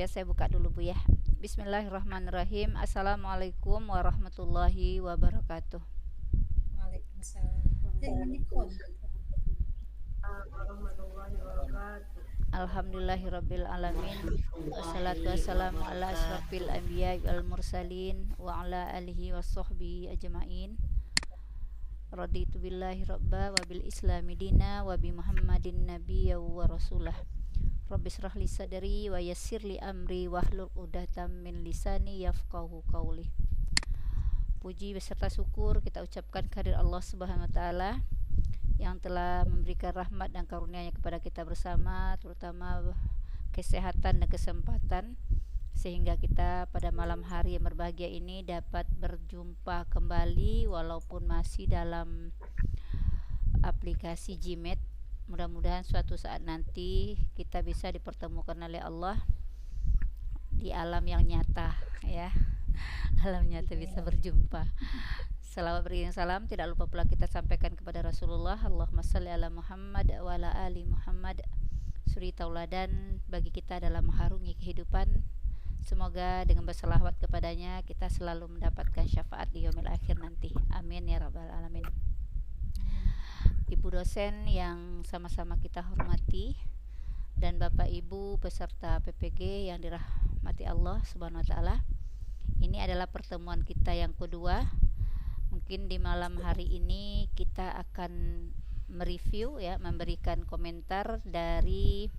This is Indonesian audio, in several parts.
Ya, saya buka dulu Bu ya. Bismillahirrahmanirrahim. Assalamualaikum warahmatullahi wabarakatuh. Waalaikumsalam. Ini kon. warahmatullahi wabarakatuh. Alhamdulillahirabbil alamin. Wassalatu wassalamu ala asrofil anbiya wal mursalin wa ala alihi wassohbihi ajmain. Raditu billahi rabba wa bil islami dina wa bi muhammadin nabiyya wa rasulah. Rabbi shrah li sadri wa yassir li amri wahlul 'uqdatam min lisani yafqahu qawli. Puji beserta syukur kita ucapkan kehadirat Allah Subhanahu wa taala yang telah memberikan rahmat dan karunia-Nya kepada kita bersama, terutama kesehatan dan kesempatan, sehingga kita pada malam hari yang berbahagia ini dapat berjumpa kembali walaupun masih dalam aplikasi Gmeet. Mudah-mudahan suatu saat nanti kita bisa dipertemukan oleh Allah di alam yang nyata ya. Alam nyata bisa berjumpa. Salawat beriring salam tidak lupa pula kita sampaikan kepada Rasulullah. Allahumma shalli ala Muhammad wa ala ali Muhammad. Suri tauladan bagi kita dalam mengharungi kehidupan. Semoga dengan berselawat kepadanya kita selalu mendapatkan syafaat di yaumil akhir nanti. Amin ya rabbal alamin. Ibu dosen yang sama-sama kita hormati dan Bapak Ibu peserta PPG yang dirahmati Allah Subhanahu wa taala. Ini adalah pertemuan kita yang kedua. Mungkin di malam hari ini kita akan mereview ya, memberikan komentar dari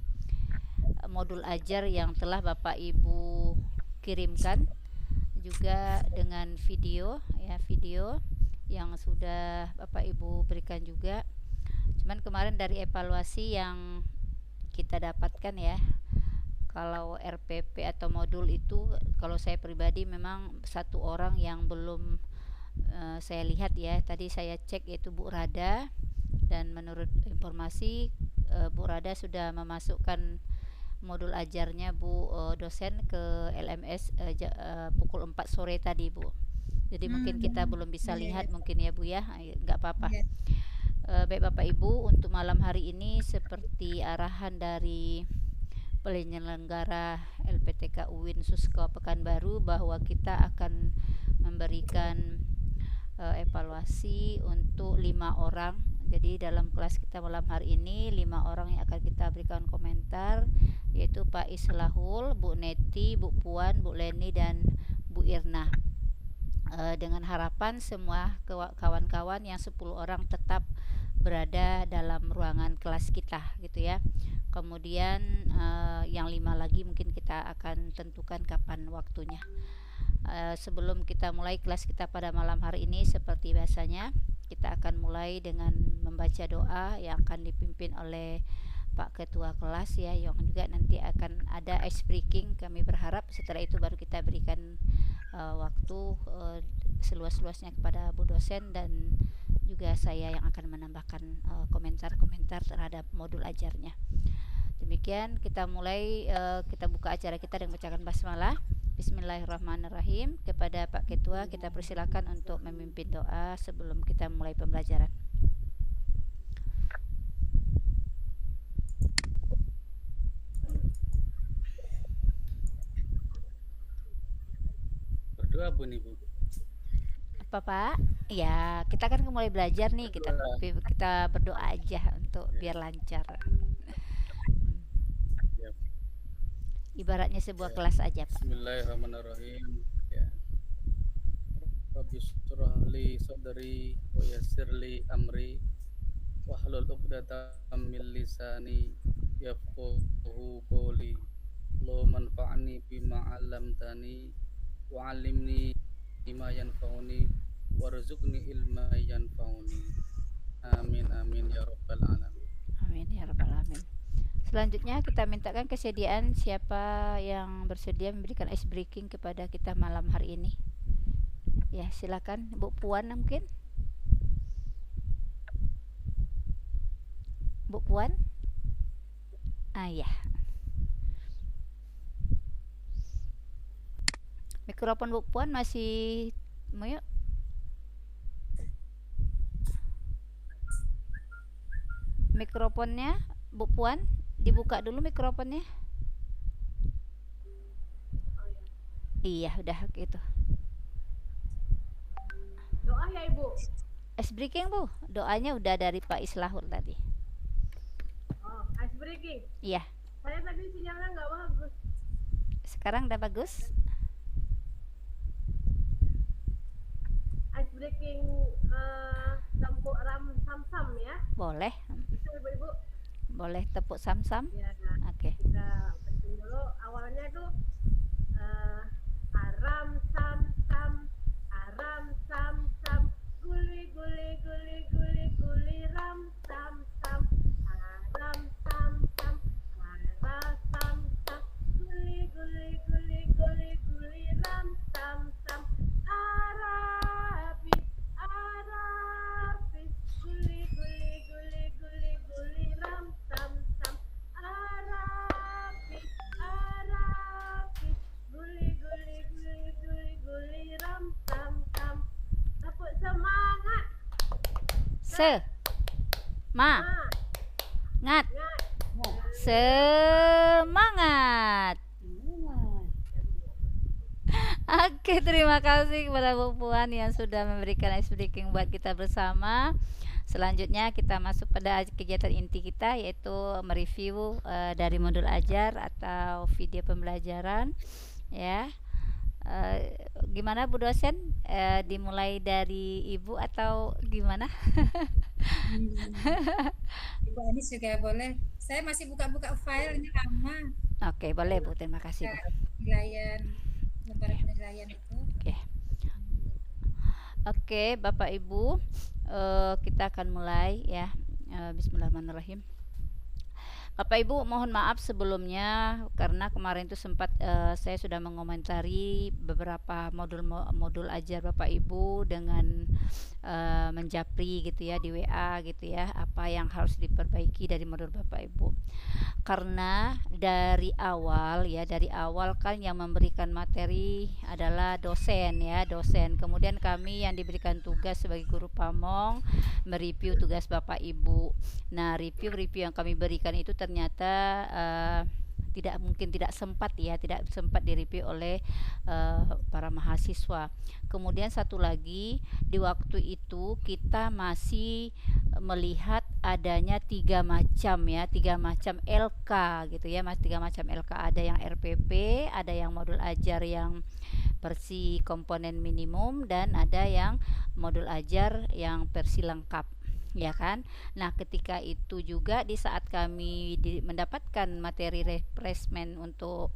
modul ajar yang telah Bapak Ibu kirimkan, juga dengan video ya, video yang sudah Bapak Ibu berikan juga. Cuman kemarin dari evaluasi yang kita dapatkan ya, kalau RPP atau modul itu, kalau saya pribadi memang satu orang yang belum saya lihat ya. Tadi saya cek yaitu Bu Rada, dan menurut informasi Bu Rada sudah memasukkan modul ajarnya Bu dosen ke LMS pukul 4 sore tadi Bu. Jadi mungkin kita belum bisa lihat mungkin ya Bu ya, nggak apa-apa. Baik Bapak Ibu, untuk malam hari ini seperti arahan dari penyelenggara LPTK UIN Susko Pekanbaru bahwa kita akan memberikan evaluasi untuk 5 orang. Jadi dalam kelas kita malam hari ini 5 orang yang akan kita berikan komentar, yaitu Pak Islahul, Bu Neti, Bu Puan, Bu Leni, dan Bu Irna. Dengan harapan semua kawan-kawan yang 10 orang tetap berada dalam ruangan kelas kita gitu ya. Kemudian yang 5 lagi mungkin kita akan tentukan kapan waktunya. Sebelum kita mulai kelas kita pada malam hari ini, seperti biasanya kita akan mulai dengan membaca doa yang akan dipimpin oleh Pak Ketua kelas ya, yang juga nanti akan ada ice breaking. Kami berharap setelah itu baru kita berikan waktu seluas-luasnya kepada Bu dosen dan juga saya yang akan menambahkan komentar-komentar terhadap modul ajarnya. Demikian kita mulai, kita buka acara kita dengan bacakan basmalah. Bismillahirrahmanirrahim. Kepada Pak Ketua kita persilakan untuk memimpin doa sebelum kita mulai pembelajaran. Berdoa Bu nih Bu. Apa Pak? Ya, kita kan mulai belajar nih, kita berdoa aja untuk biar lancar. Ibaratnya sebuah kelas aja Pak. Bismillahirrahmanirrahim. Ya. Rabbi shrah li sadri wa yassir li amri wahlul 'uqdatam min lisani yafqahu qawli. Allahumma anfa'ni bima 'allamtani wa 'allimni bima yanfa'uni warzuqni ilma yanfa'uni. Amin amin ya rabbal alamin. Amin ya rabbal alamin. Selanjutnya kita mintakan kesediaan siapa yang bersedia memberikan ice breaking kepada kita malam hari ini. Ya, silakan Bu Puan mungkin. Bu Puan? Ya. Mikrofon Bu Puan masih mute. Mikrofonnya Bu Puan dibuka dulu mikrofonnya. Iya, udah gitu. Doa ya Ibu. Ice breaking Bu, doanya udah dari Pak Islahur tadi. Oh, ice breaking. Iya, Saya tadi sinyalnya nggak bagus. sekarang udah bagus. Ice breaking campur ram sam-sam ya. Boleh, Itu Ibu-Ibu. boleh tepuk sam-sam. Ya, Oke. kita penting dulu. Awalnya itu eh, aram sam sam, aram sam sam, guli guli guli guli guli ram sam sam, aram sam sam, aram sam sam, guli guli guli guli guli ram sam sam, arabis arabis, guli guli guli guli guli ram sam sam, arabis arabis, guli guli guli guli guli ram sam sam. Tepuk semangat. Semangat. Ngat. Semangat. Oke, terima kasih kepada Bu Puan yang sudah memberikan ice breaking buat kita bersama. Selanjutnya kita masuk pada kegiatan inti kita, yaitu mereview dari modul ajar atau video pembelajaran ya. Gimana Bu dosen? Dimulai dari Ibu atau gimana? Ibu Anis juga boleh. Saya masih buka-buka file, ini lama. Oke, boleh Bu. Terima kasih Bu. Penilaian, lembar penilaian itu. Oke, Bapak Ibu, kita akan mulai ya. Bismillahirrahmanirrahim. Bapak Ibu, mohon maaf sebelumnya karena kemarin itu sempat saya sudah mengomentari beberapa modul ajar Bapak Ibu dengan menjapri gitu ya di WA gitu ya, apa yang harus diperbaiki dari modul Bapak Ibu. Karena dari awal kan yang memberikan materi adalah dosen ya, dosen. Kemudian kami yang diberikan tugas sebagai guru pamong mereview tugas Bapak Ibu. Nah, review yang kami berikan itu ternyata tidak sempat direview oleh para mahasiswa. Kemudian satu lagi, di waktu itu kita masih melihat adanya tiga macam LK gitu ya, tiga macam LK. Ada yang RPP, ada yang modul ajar yang versi komponen minimum, dan ada yang modul ajar yang versi lengkap ya kan. Nah, ketika itu juga di saat kami mendapatkan materi refreshment untuk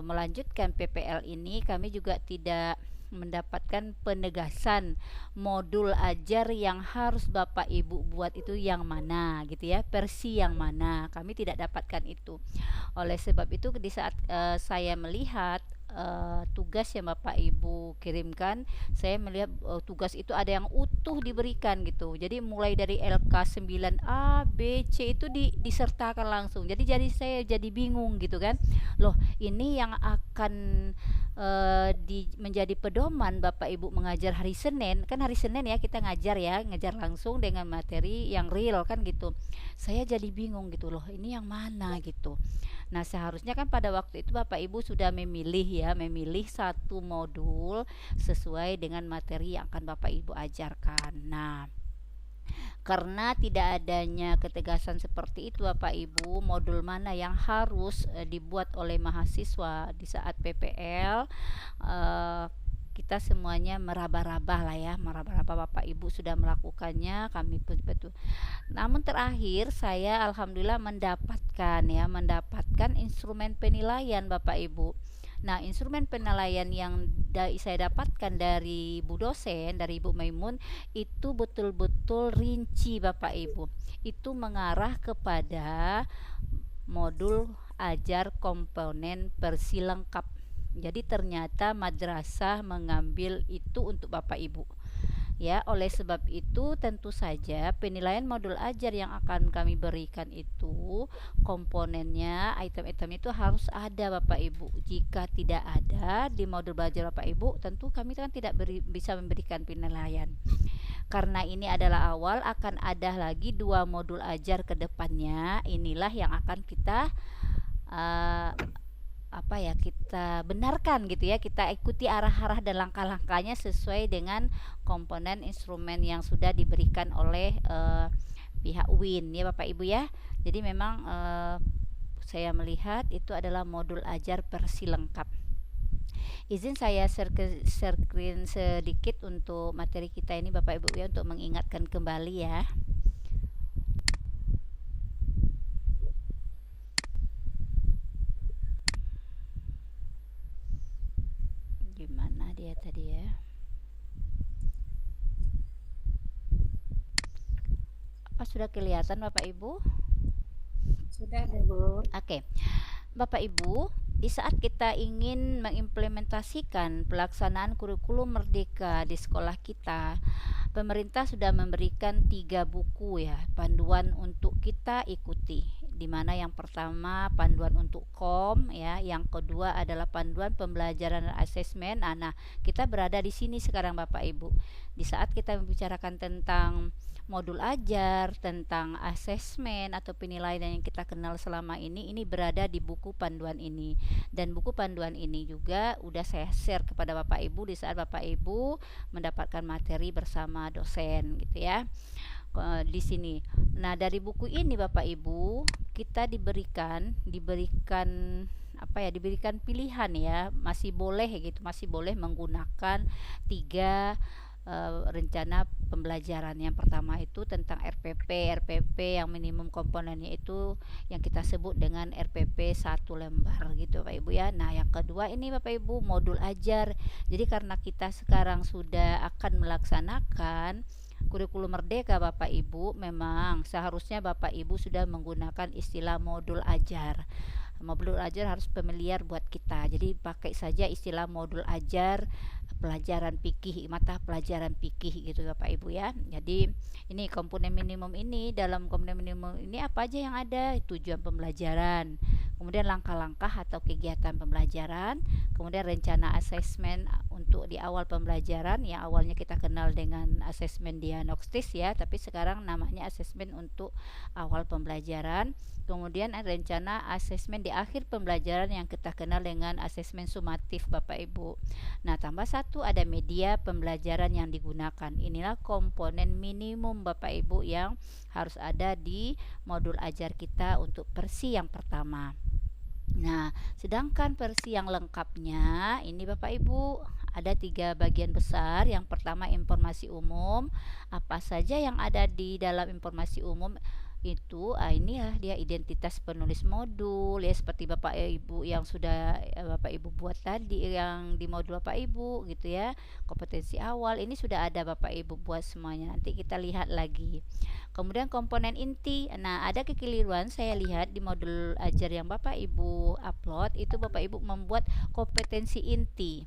melanjutkan PPL ini, kami juga tidak mendapatkan penegasan modul ajar yang harus Bapak Ibu buat itu yang mana gitu ya, versi yang mana. Kami tidak dapatkan itu. Oleh sebab itu di saat saya melihat tugas yang Bapak Ibu kirimkan, saya melihat tugas itu ada yang utuh diberikan gitu. Jadi mulai dari LK 9A, B, C itu disertakan langsung. Jadi saya jadi bingung gitu kan. Loh, ini yang akan menjadi pedoman Bapak Ibu mengajar hari Senin. Kan hari Senin ya kita ngajar langsung dengan materi yang real kan gitu. Saya jadi bingung gitu, loh ini yang mana gitu. Nah, seharusnya kan pada waktu itu Bapak Ibu sudah memilih satu modul sesuai dengan materi yang akan Bapak Ibu ajarkan. Nah, karena tidak adanya ketegasan seperti itu Bapak Ibu, modul mana yang harus dibuat oleh mahasiswa di saat PPL, kita semuanya meraba-raba Bapak Ibu sudah melakukannya, kami pun betul. Namun terakhir saya alhamdulillah mendapatkan instrumen penilaian Bapak Ibu. Nah, instrumen penilaian yang saya dapatkan dari Bu dosen, dari Ibu Maimun, itu betul-betul rinci Bapak Ibu. Itu mengarah kepada modul ajar komponen versi lengkap. Jadi ternyata madrasah mengambil itu untuk Bapak Ibu. Ya, oleh sebab itu tentu saja penilaian modul ajar yang akan kami berikan itu komponennya, item-item itu harus ada Bapak Ibu. Jika tidak ada di modul belajar Bapak Ibu, tentu kami kan tidak bisa memberikan penilaian. Karena ini adalah awal, akan ada lagi 2 modul ajar ke depannya. Inilah yang akan kita kita benarkan gitu ya, kita ikuti arah-arah dan langkah-langkahnya sesuai dengan komponen instrumen yang sudah diberikan oleh pihak UIN ya Bapak Ibu ya. Jadi memang saya melihat itu adalah modul ajar versi lengkap. Izin saya screen sedikit untuk materi kita ini Bapak Ibu ya, untuk mengingatkan kembali ya. Gimana dia tadi ya? Apa sudah kelihatan Bapak Ibu? Sudah Bu. Oke. Bapak Ibu, di saat kita ingin mengimplementasikan pelaksanaan kurikulum merdeka di sekolah kita, pemerintah sudah memberikan 3 buku ya, panduan untuk kita ikuti. Di mana yang pertama panduan untuk KOM ya, yang kedua adalah panduan pembelajaran dan asesmen. Nah, kita berada di sini sekarang Bapak Ibu. Di saat kita membicarakan tentang modul ajar, tentang asesmen atau penilaian yang kita kenal selama ini berada di buku panduan ini. Dan buku panduan ini juga udah saya share kepada Bapak Ibu di saat Bapak Ibu mendapatkan materi bersama dosen gitu ya. Di sini. Nah, dari buku ini Bapak Ibu, kita diberikan diberikan pilihan ya, masih boleh menggunakan 3 rencana pembelajaran. Yang pertama itu tentang RPP yang minimum komponennya itu yang kita sebut dengan RPP 1 lembar gitu Bapak Ibu ya. Nah, yang kedua ini Bapak Ibu modul ajar. Jadi karena kita sekarang sudah akan melaksanakan kurikulum merdeka Bapak Ibu, memang seharusnya Bapak Ibu sudah menggunakan istilah modul ajar. Modul ajar harus familiar buat kita. Jadi pakai saja istilah modul ajar pelajaran fikih, mata pelajaran fikih gitu Bapak Ibu ya. Jadi ini komponen minimum ini, dalam komponen minimum ini apa aja yang ada? Tujuan pembelajaran, kemudian langkah-langkah atau kegiatan pembelajaran, kemudian rencana asesmen untuk di awal pembelajaran yang awalnya kita kenal dengan asesmen diagnostis ya, tapi sekarang namanya asesmen untuk awal pembelajaran. Kemudian rencana asesmen di akhir pembelajaran yang kita kenal dengan asesmen sumatif Bapak Ibu. Nah, tambah satu ada media pembelajaran yang digunakan. Inilah komponen minimum Bapak Ibu yang harus ada di modul ajar kita untuk versi yang pertama. Nah, sedangkan versi yang lengkapnya ini Bapak Ibu ada 3 bagian besar. Yang pertama informasi umum. Apa saja yang ada di dalam informasi umum itu ini ya, dia identitas penulis modul ya, seperti Bapak Ibu yang sudah Bapak Ibu buat tadi yang di modul Bapak Ibu gitu ya. Kompetensi awal ini sudah ada Bapak Ibu buat semuanya, nanti kita lihat lagi. Kemudian komponen inti. Nah, ada kekeliruan saya lihat di modul ajar yang Bapak Ibu upload itu Bapak Ibu membuat kompetensi inti.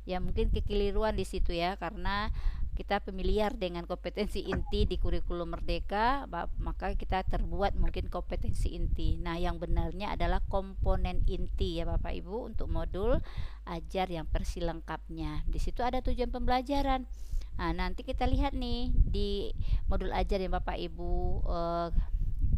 Ya, mungkin kekeliruan di situ ya, karena kita familiar dengan kompetensi inti di kurikulum merdeka, maka kita terbuat mungkin kompetensi inti. Nah, yang benarnya adalah komponen inti ya Bapak Ibu untuk modul ajar yang versi lengkapnya. Di situ ada tujuan pembelajaran. Nah, nanti kita lihat nih di modul ajar yang Bapak Ibu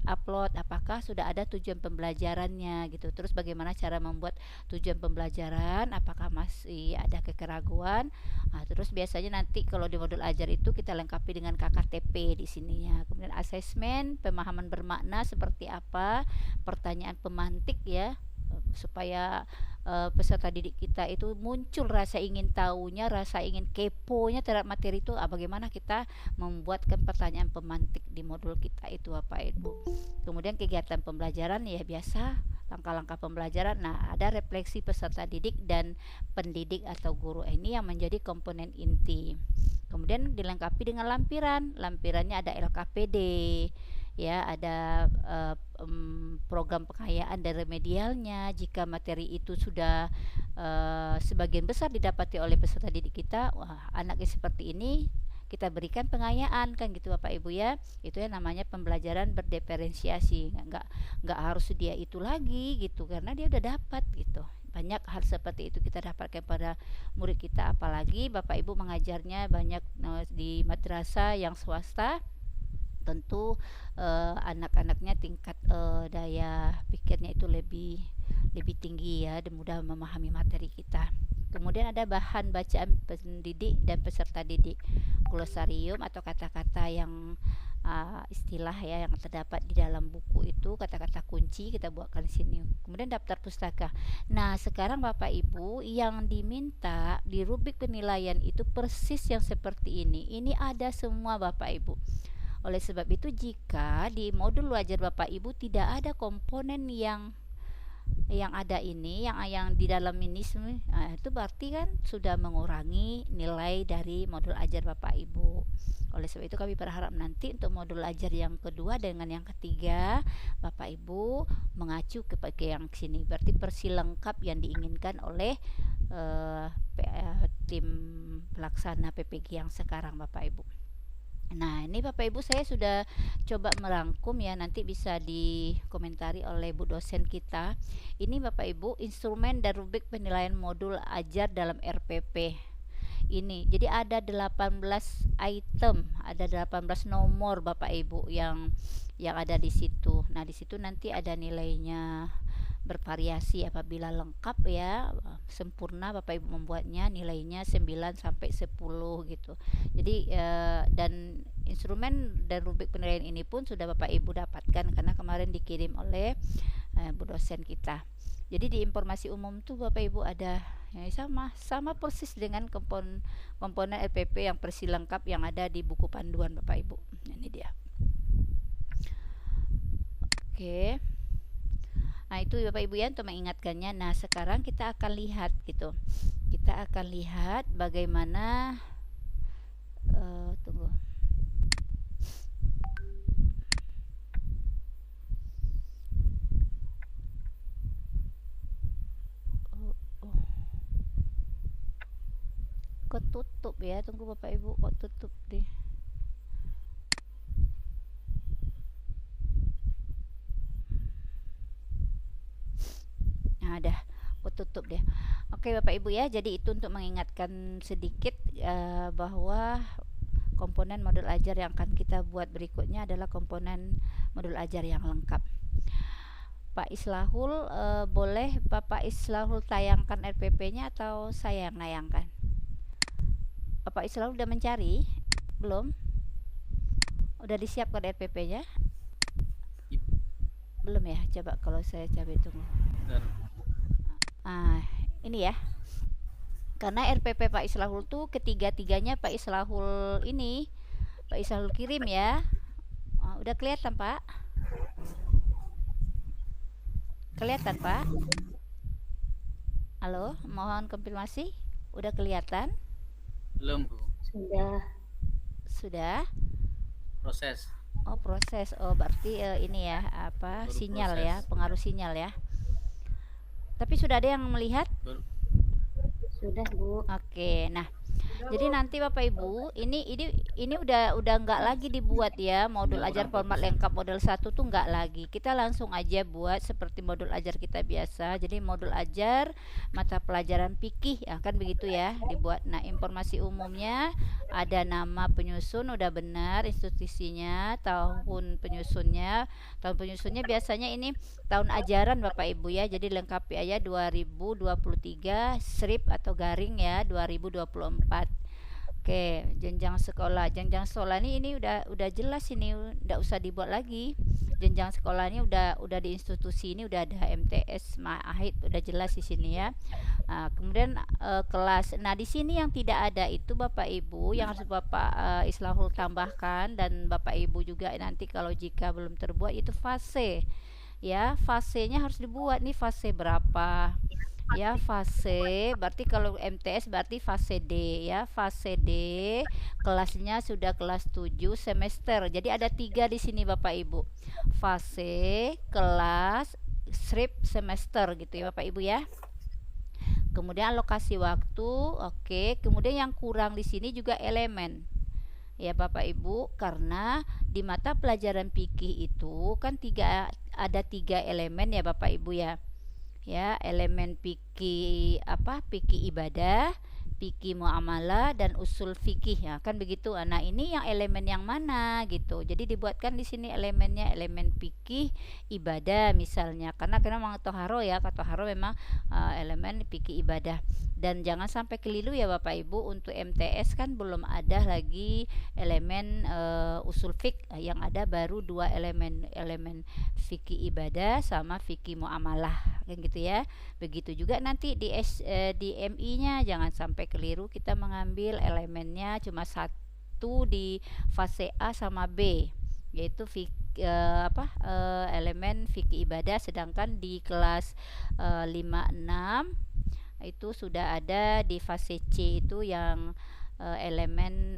upload, apakah sudah ada tujuan pembelajarannya gitu. Terus bagaimana cara membuat tujuan pembelajaran, apakah masih ada kekeraguan. Nah, terus biasanya nanti kalau di modul ajar itu kita lengkapi dengan KKTP di sininya. Kemudian asesmen, pemahaman bermakna seperti apa, pertanyaan pemantik ya, supaya peserta didik kita itu muncul rasa ingin tahunya, rasa ingin keponya terhadap materi itu. Bagaimana kita membuatkan pertanyaan pemantik di modul kita itu Bapak Ibu. Kemudian kegiatan pembelajaran ya biasa, langkah-langkah pembelajaran. Nah, ada refleksi peserta didik dan pendidik atau guru. Ini yang menjadi komponen inti. Kemudian dilengkapi dengan lampiran. Lampirannya ada LKPD ya, ada program pengayaan dan remedialnya. Jika materi itu sudah sebagian besar didapati oleh peserta didik kita, wah anaknya seperti ini, kita berikan pengayaan kan gitu Bapak Ibu ya. Itu yang namanya pembelajaran berdiferensiasi. Nggak harus dia itu lagi gitu, karena dia udah dapat gitu. Banyak hal seperti itu kita dapatkan pada murid kita, apalagi Bapak Ibu mengajarnya banyak di madrasah yang swasta. Tentu anak-anaknya tingkat daya pikirnya itu lebih lebih tinggi ya, dan mudah memahami materi kita. Kemudian ada bahan bacaan pendidik dan peserta didik, glosarium atau kata-kata yang istilah ya yang terdapat di dalam buku itu, kata-kata kunci kita buatkan di sini. Kemudian daftar pustaka. Nah, sekarang Bapak Ibu yang diminta di rubrik penilaian itu persis yang seperti ini. Ini ada semua Bapak Ibu. Oleh sebab itu jika di modul wajar Bapak Ibu tidak ada komponen yang ada ini, yang di dalam ini itu berarti kan sudah mengurangi nilai dari modul ajar Bapak Ibu. Oleh sebab itu kami berharap nanti untuk modul ajar yang kedua dengan yang ketiga Bapak Ibu mengacu ke yang sini, berarti persilengkap yang diinginkan oleh tim pelaksana PPG yang sekarang Bapak Ibu. Nah, ini Bapak Ibu saya sudah coba merangkum ya, nanti bisa dikomentari oleh Bu dosen kita. Ini Bapak Ibu instrumen dan rubrik penilaian modul ajar dalam RPP. Ini jadi ada 18 item, ada 18 nomor Bapak Ibu yang ada di situ. Nah, di situ nanti ada nilainya bervariasi, apabila lengkap ya sempurna Bapak Ibu membuatnya nilainya 9 sampai 10 gitu. Jadi dan instrumen dan rubrik penilaian ini pun sudah Bapak Ibu dapatkan karena kemarin dikirim oleh Bu dosen kita. Jadi di informasi umum tuh Bapak Ibu ada ya, sama persis dengan komponen LPP yang persilengkap yang ada di buku panduan Bapak Ibu. Ini dia. Oke. Nah, itu Bapak Ibu ya untuk mengingatkannya. Nah, sekarang kita akan lihat gitu. Kita akan lihat bagaimana tunggu. Kok tutup ya? Tunggu Bapak Ibu, kok tutup deh. Nah, dah aku tutup deh. Oke Bapak Ibu ya, jadi itu untuk mengingatkan sedikit bahwa komponen modul ajar yang akan kita buat berikutnya adalah komponen modul ajar yang lengkap. Pak Islahul, boleh Bapak Islahul tayangkan RPP-nya atau saya yang nayangkan? Bapak Islahul udah mencari? Belum? Udah disiapkan RPP-nya? Belum ya? Coba kalau saya coba tunggu. Ini ya, karena RPP Pak Islahul tuh ketiga-tiganya Pak Islahul ini, Pak Islahul kirim ya. Udah kelihatan Pak? Kelihatan Pak? Halo, mohon konfirmasi. Udah kelihatan? Belum Bu. Sudah? Proses. Oh proses. Oh berarti ini ya apa Baru sinyal proses. ya, pengaruh sinyal ya. Tapi sudah ada yang melihat? Sudah Bu. Oke, nah jadi nanti Bapak Ibu ini udah nggak lagi dibuat ya modul ajar format lengkap model 1 tuh nggak lagi, kita langsung aja buat seperti modul ajar kita biasa. Jadi modul ajar mata pelajaran fikih ya kan begitu ya dibuat. Nah, informasi umumnya ada nama penyusun udah benar, institusinya, tahun penyusunnya biasanya ini tahun ajaran Bapak Ibu ya, jadi lengkapi aja 2023 strip atau garing ya 2024. Oke, jenjang sekolah ini udah jelas, ini udah usah dibuat lagi. Jenjang sekolah ini udah di institusi ini udah ada MTS, Ma'ahid, udah jelas di sini ya. Kemudian kelas. Nah, di sini yang tidak ada itu Bapak Ibu yang harus Bapak Islahul tambahkan, dan Bapak Ibu juga nanti kalau jika belum terbuat itu fase. Ya, fasenya harus dibuat nih, fase berapa? Ya, fase berarti kalau MTS berarti fase D ya, fase D kelasnya sudah kelas 7 semester. Jadi ada 3 di sini Bapak Ibu, fase, kelas, strip, semester gitu ya Bapak Ibu ya. Kemudian alokasi waktu, oke. Kemudian yang kurang di sini juga elemen ya Bapak Ibu, karena di mata pelajaran fikih itu kan ada 3 elemen ya Bapak Ibu ya. Ya, elemen fikih fikih ibadah, fikih muamalah dan usul fikih ya kan begitu. Nah, ini yang elemen yang mana gitu. Jadi dibuatkan di sini elemennya elemen fikih ibadah misalnya. Karena memang toharo ya, toharo memang elemen fikih ibadah. Dan jangan sampai keliru ya Bapak Ibu, untuk MTS kan belum ada lagi elemen usul fik, yang ada baru 2 elemen fikih ibadah sama fikih muamalah kan gitu ya. Begitu juga nanti di MI-nya jangan sampai keliru kita mengambil elemennya cuma satu di fase A sama B, yaitu elemen fikih ibadah, sedangkan di kelas 5-6 itu sudah ada di fase C itu yang elemen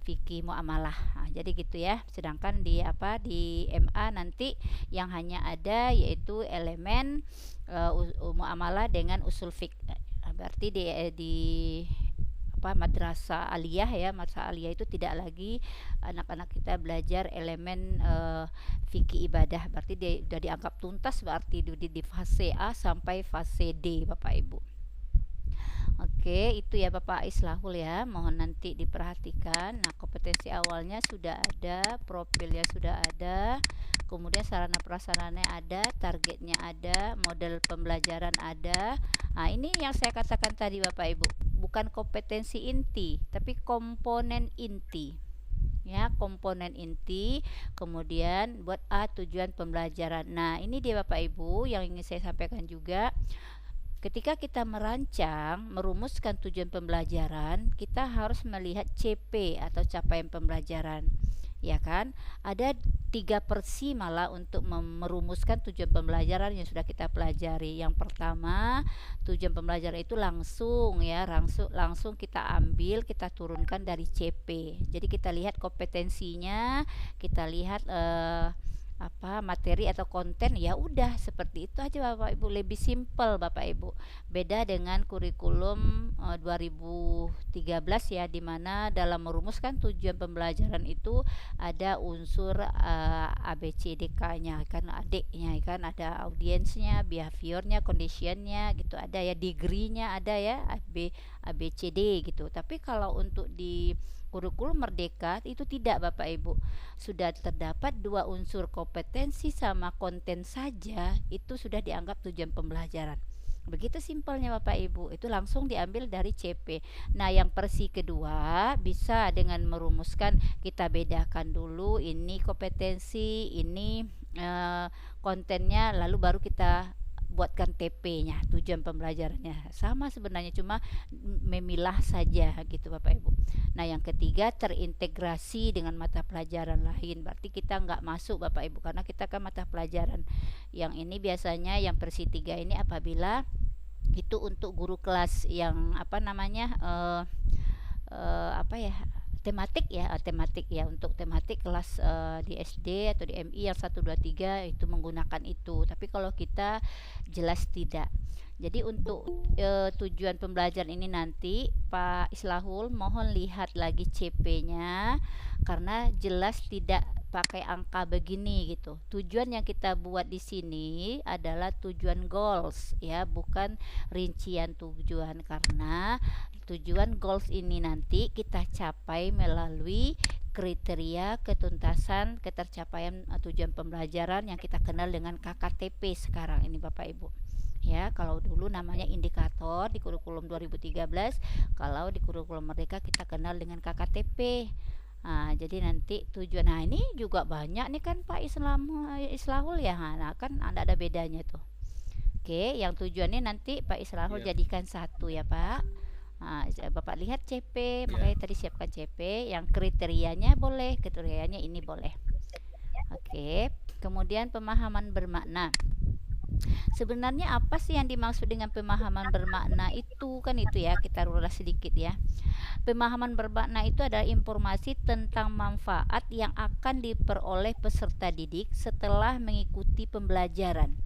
fikih muamalah. Nah, jadi gitu ya. Sedangkan di MA nanti yang hanya ada yaitu elemen muamalah dengan usul fik. Berarti di madrasah aliyah ya, madrasah aliyah itu tidak lagi anak-anak kita belajar elemen fikih ibadah. Berarti sudah dianggap tuntas, berarti di fase A sampai fase D Bapak Ibu. Oke, itu ya Bapak Islahul ya, mohon nanti diperhatikan. Nah, kompetensi awalnya sudah ada, profilnya sudah ada, kemudian sarana prasarananya ada, targetnya ada, model pembelajaran ada. Nah, ini yang saya katakan tadi Bapak Ibu, bukan kompetensi inti, tapi komponen inti. Ya, komponen inti, kemudian buat tujuan pembelajaran. Nah, ini dia Bapak Ibu yang ingin saya sampaikan juga. Ketika kita merancang, merumuskan tujuan pembelajaran, kita harus melihat CP atau capaian pembelajaran. Ya kan? Ada 3 malah untuk merumuskan tujuan pembelajaran yang sudah kita pelajari. Yang pertama, tujuan pembelajaran itu langsung kita ambil, kita turunkan dari CP. Jadi kita lihat kompetensinya, kita lihat materi atau konten, ya udah seperti itu aja Bapak Ibu, lebih simpel Bapak Ibu. Beda dengan kurikulum 2013 ya, dimana dalam merumuskan tujuan pembelajaran itu ada unsur ABCDK-nya kan, adiknya kan, ada audiensnya, behaviornya, conditionnya gitu, ada ya, degree-nya ada ya, ABCD gitu. Tapi kalau untuk di kurikulum Merdeka itu tidak Bapak Ibu, sudah terdapat 2 unsur kompetensi sama konten saja, itu sudah dianggap tujuan pembelajaran. Begitu simpelnya Bapak Ibu, itu langsung diambil dari CP. Nah, yang versi kedua bisa dengan merumuskan, kita bedakan dulu ini kompetensi, ini kontennya, lalu baru kita buatkan TP-nya, tujuan pembelajarannya. Sama sebenarnya, cuma memilah saja gitu Bapak Ibu. Nah, yang ketiga terintegrasi dengan mata pelajaran lain. Berarti kita nggak masuk Bapak Ibu, karena kita kan mata pelajaran yang ini biasanya yang versi 3 ini apabila itu untuk guru kelas yang tematik ya, untuk tematik kelas di SD atau di MI yang 1, 2, 3 itu menggunakan itu. Tapi kalau kita jelas tidak. Jadi untuk tujuan pembelajaran ini nanti Pak Islahul mohon lihat lagi CP-nya, karena jelas tidak pakai angka begini gitu. Tujuan yang kita buat di sini adalah tujuan goals ya, bukan rincian tujuan, karena tujuan goals ini nanti kita capai melalui kriteria ketuntasan ketercapaian tujuan pembelajaran yang kita kenal dengan KKTP sekarang ini Bapak Ibu. Ya, kalau dulu namanya indikator di kurikulum 2013, kalau di kurikulum Merdeka kita kenal dengan KKTP. Nah, jadi nanti tujuan, nah ini juga banyak nih kan Pak Islahul ya, nah kan ada bedanya tuh. Oke, yang tujuannya nanti Pak Islahul jadikan satu ya Pak. Nah, Bapak lihat CP, makanya tadi siapkan CP, yang kriterianya boleh, kriterianya ini boleh. Oke, kemudian pemahaman bermakna. Sebenarnya apa sih yang dimaksud dengan pemahaman bermakna itu kan, itu ya, kita ulas sedikit ya. Pemahaman bermakna itu adalah informasi tentang manfaat yang akan diperoleh peserta didik setelah mengikuti pembelajaran.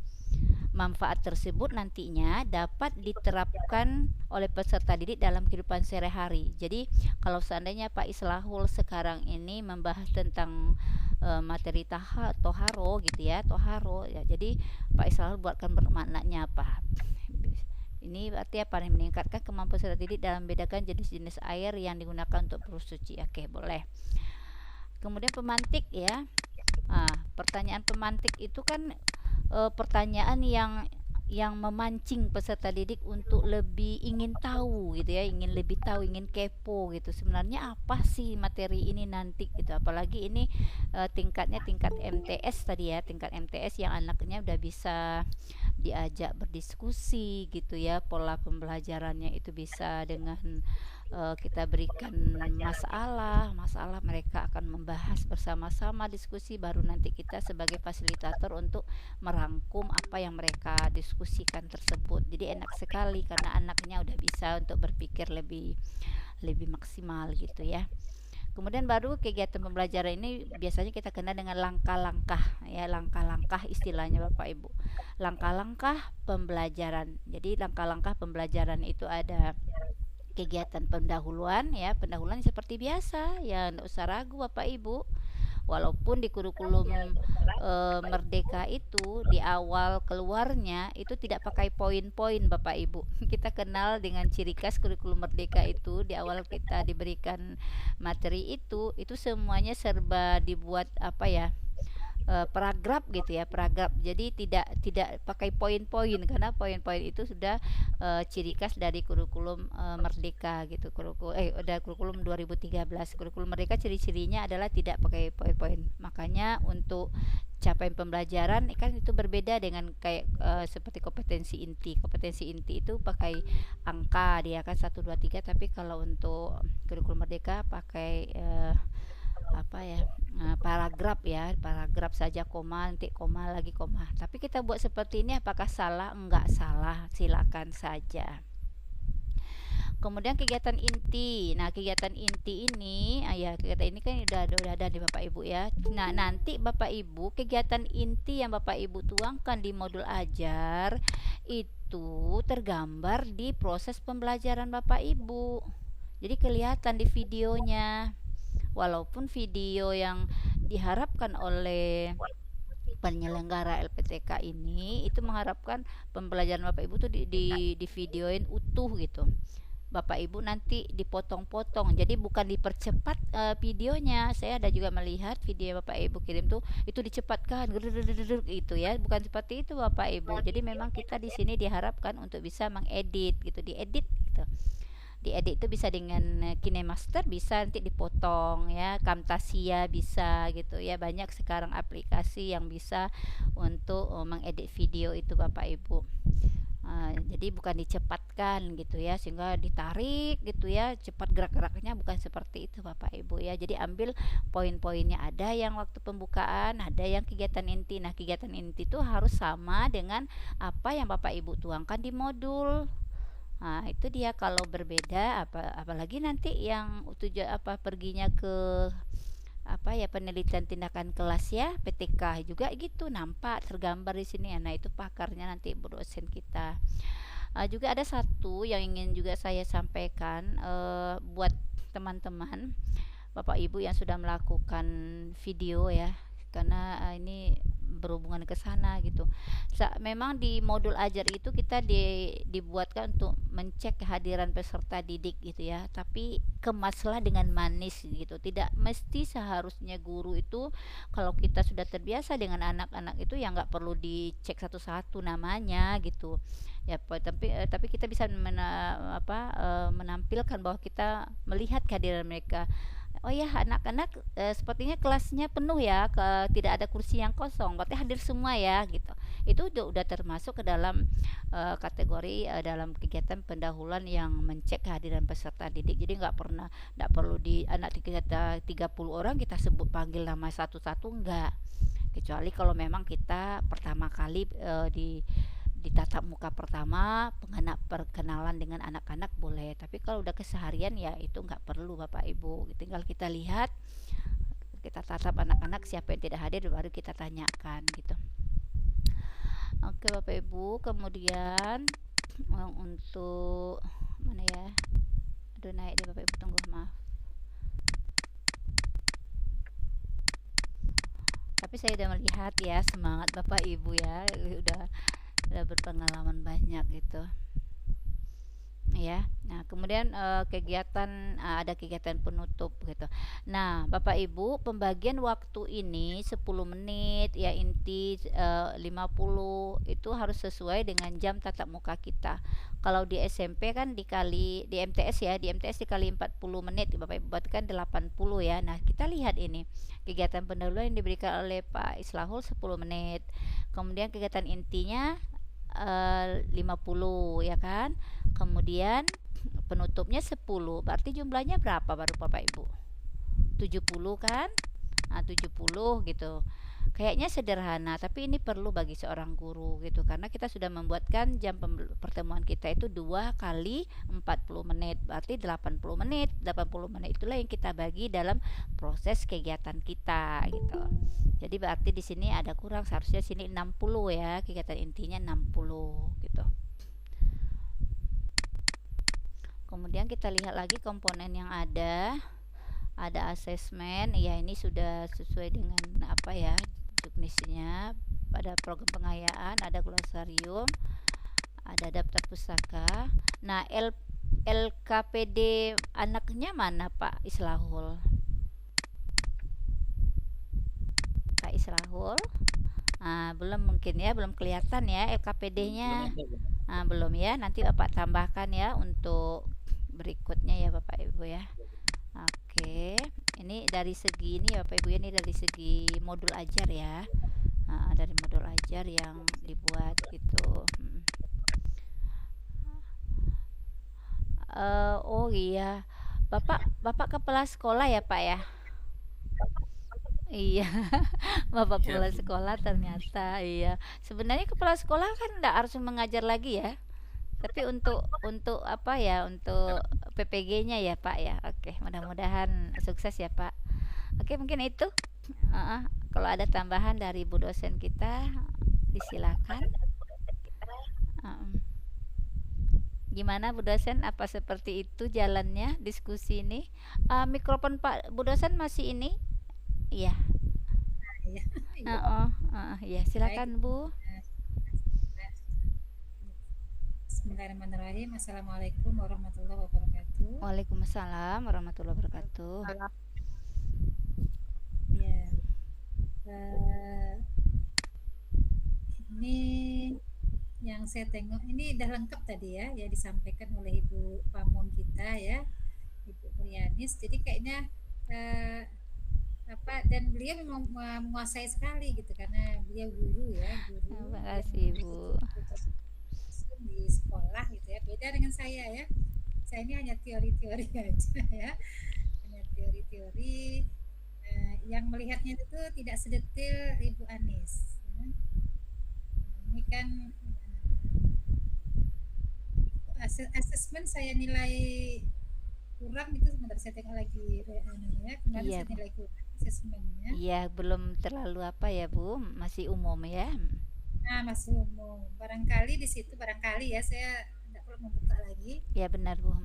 Manfaat tersebut nantinya dapat diterapkan oleh peserta didik dalam kehidupan sehari-hari. Jadi kalau seandainya Pak Islahul sekarang ini membahas tentang materi toharo gitu ya, toharo ya, jadi Pak Islahul buatkan bermaknanya apa. Ini berarti apa nih? Meningkatkan kemampuan peserta didik dalam membedakan jenis-jenis air yang digunakan untuk bersuci. Oke, boleh. Kemudian pemantik ya. Pertanyaan pemantik itu kan pertanyaan yang memancing peserta didik untuk lebih ingin tahu gitu ya, ingin lebih tahu, ingin kepo gitu. Sebenarnya apa sih materi ini nanti gitu. Apalagi ini tingkatnya tingkat MTS tadi ya, tingkat MTS yang anaknya udah bisa diajak berdiskusi gitu ya. Pola pembelajarannya itu bisa dengan kita berikan masalah mereka akan membahas bersama-sama diskusi, baru nanti kita sebagai fasilitator untuk merangkum apa yang mereka diskusikan tersebut. Jadi enak sekali karena anaknya udah bisa untuk berpikir lebih maksimal gitu ya. Kemudian baru kegiatan pembelajaran ini biasanya kita kenal dengan langkah-langkah ya, langkah-langkah istilahnya Bapak Ibu. Langkah-langkah pembelajaran. Jadi langkah-langkah pembelajaran itu ada kegiatan pendahuluan ya, pendahuluan seperti biasa ya, nggak usah ragu Bapak Ibu. Walaupun di kurikulum Merdeka itu di awal keluarnya itu tidak pakai poin-poin Bapak Ibu. Kita kenal dengan ciri khas kurikulum Merdeka itu di awal kita diberikan materi itu semuanya serba dibuat apa ya, paragraf gitu ya, paragraf. Jadi tidak pakai poin-poin karena poin-poin itu sudah ciri khas dari kurikulum Merdeka gitu. Udah kurikulum 2013. Kurikulum Merdeka ciri-cirinya adalah tidak pakai poin-poin. Makanya untuk capaian pembelajaran kan itu berbeda dengan kayak seperti kompetensi inti. Kompetensi inti itu pakai angka dia kan 1 2 3, tapi kalau untuk kurikulum Merdeka pakai paragraf ya, paragraf saja, koma, nanti koma lagi koma. Tapi kita buat seperti ini apakah salah? Enggak salah, silakan saja. Kemudian kegiatan inti. Nah, kegiatan inti ini kegiatan ini kan udah ada di Bapak Ibu ya. Nah, nanti Bapak Ibu kegiatan inti yang Bapak Ibu tuangkan di modul ajar itu tergambar di proses pembelajaran Bapak Ibu. Jadi kelihatan di videonya. Walaupun video yang diharapkan oleh penyelenggara LPTK ini itu mengharapkan pembelajaran Bapak Ibu tuh di videoin utuh gitu. Bapak Ibu nanti dipotong-potong, jadi bukan dipercepat videonya. Saya ada juga melihat video yang Bapak Ibu kirim tuh itu dicepatkan gitu ya, bukan seperti itu Bapak Ibu. Jadi memang kita di sini diharapkan untuk bisa mengedit gitu, diedit gitu. Diedit itu bisa dengan KineMaster, bisa nanti dipotong ya, Camtasia bisa gitu ya. Banyak sekarang aplikasi yang bisa untuk mengedit video itu Bapak Ibu. Jadi bukan dicepatkan gitu ya sehingga ditarik gitu ya, cepat gerak-geraknya, bukan seperti itu Bapak Ibu ya. Jadi ambil poin-poinnya, ada yang waktu pembukaan, ada yang kegiatan inti. Nah, kegiatan inti itu harus sama dengan apa yang Bapak Ibu tuangkan di modul. Nah, itu dia. Kalau berbeda apalagi nanti yang perginya ke penelitian tindakan kelas ya, PTK juga gitu, nampak tergambar di sini. Nah, itu pakarnya nanti Bu dosen kita. Juga ada satu yang ingin juga saya sampaikan buat teman-teman Bapak Ibu yang sudah melakukan video ya, karena ini berhubungan ke sana gitu. Memang di modul ajar itu kita dibuatkan untuk mencek kehadiran peserta didik gitu ya, tapi kemaslah dengan manis gitu. Tidak mesti seharusnya guru itu, kalau kita sudah terbiasa dengan anak-anak itu ya nggak perlu dicek satu-satu namanya gitu ya. Tapi kita bisa menampilkan bahwa kita melihat kehadiran mereka. Oh ya, anak-anak sepertinya kelasnya penuh ya, tidak ada kursi yang kosong, berarti hadir semua ya gitu. Itu udah termasuk ke dalam kategori dalam kegiatan pendahuluan yang mencek kehadiran peserta didik. Jadi nggak perlu di anak kita 30 orang kita sebut panggil nama satu-satu, enggak. Kecuali kalau memang kita pertama kali di tatap muka pertama, perkenalan dengan anak-anak boleh. Tapi kalau udah keseharian ya itu nggak perlu Bapak Ibu. Tinggal kita lihat, kita tatap anak-anak, siapa yang tidak hadir baru kita tanyakan gitu. Oke Bapak Ibu, kemudian untuk mana ya? Aduh, naik deh Bapak Ibu, tunggu, maaf. Tapi saya udah melihat ya semangat Bapak Ibu ya, udah berpengalaman banyak gitu. ya. Nah, kemudian ada kegiatan penutup gitu. Nah, Bapak Ibu, pembagian waktu ini 10 menit ya, inti 50 itu harus sesuai dengan jam tatap muka kita. Kalau di SMP kan dikali di MTS ya, di MTS dikali 40 menit Bapak Ibu, berarti kan 80 ya. Nah, kita lihat ini. Kegiatan pendahuluan yang diberikan oleh Pak Islahul 10 menit. Kemudian kegiatan intinya 50 ya kan. Kemudian penutupnya 10. Berarti jumlahnya berapa baru Bapak Ibu? 70 kan? Nah, 70 gitu. Kayaknya sederhana, tapi ini perlu bagi seorang guru gitu, karena kita sudah membuatkan jam pertemuan kita itu 2 kali 40 menit, berarti 80 menit. 80 menit itulah yang kita bagi dalam proses kegiatan kita gitu. Jadi berarti di sini ada kurang, seharusnya sini 60 ya, kegiatan intinya 60 gitu. Kemudian kita lihat lagi komponen yang ada asesmen ya, ini sudah sesuai dengan apa ya juknisnya. Pada program pengayaan ada glosarium, ada daftar pusaka. Nah, LKPD anaknya mana Pak Islahul? Pak Islahul? Belum mungkin ya, belum kelihatan ya LKPD-nya. Belum ya, nanti Bapak tambahkan ya untuk berikutnya ya Bapak Ibu ya. Oke, ini dari segi ini ya Bapak Ibu ya, ini dari segi modul ajar ya. Dari modul ajar yang dibuat gitu. Oh iya, Bapak kepala sekolah ya Pak ya? Iya, Bapak kepala sekolah ternyata. Iya, sebenarnya kepala sekolah kan enggak harus mengajar lagi ya, tapi untuk apa ya, untuk PPG-nya ya Pak ya. Oke, mudah-mudahan sukses ya Pak. Oke, mungkin itu. Kalau ada tambahan dari Bu dosen kita, disilakan. Gimana Bu dosen? Apa seperti itu jalannya diskusi ini? Mikrofon Pak Bu dosen masih ini? Iya. Ya, silakan Bu. Bismillahirrahmanirrahim. Assalamualaikum warahmatullahi wabarakatuh. Waalaikumsalam warahmatullahi wabarakatuh. Ya, ini yang saya tengok ini udah lengkap tadi ya, ya disampaikan oleh Ibu Pamong kita ya, Ibu Rianis. Jadi kayaknya dan beliau memang menguasai sekali gitu, karena beliau guru ya, guru. Terima kasih Bu. Di sekolah gitu ya, beda dengan saya ya. Saya ini hanya teori-teori aja ya, hanya teori-teori. Yang melihatnya itu tidak sedetail Ibu Anis ya. Ini kan asesmen saya nilai kurang itu, sebentar saya tengok lagi ya. Kemarin Iya, saya nilai kurang asesmennya. Iya, belum terlalu apa ya Bu, masih umum ya. Nah, masih umum. Barangkali di situ, barangkali ya, saya tidak perlu membuka lagi. Ya benar Bu.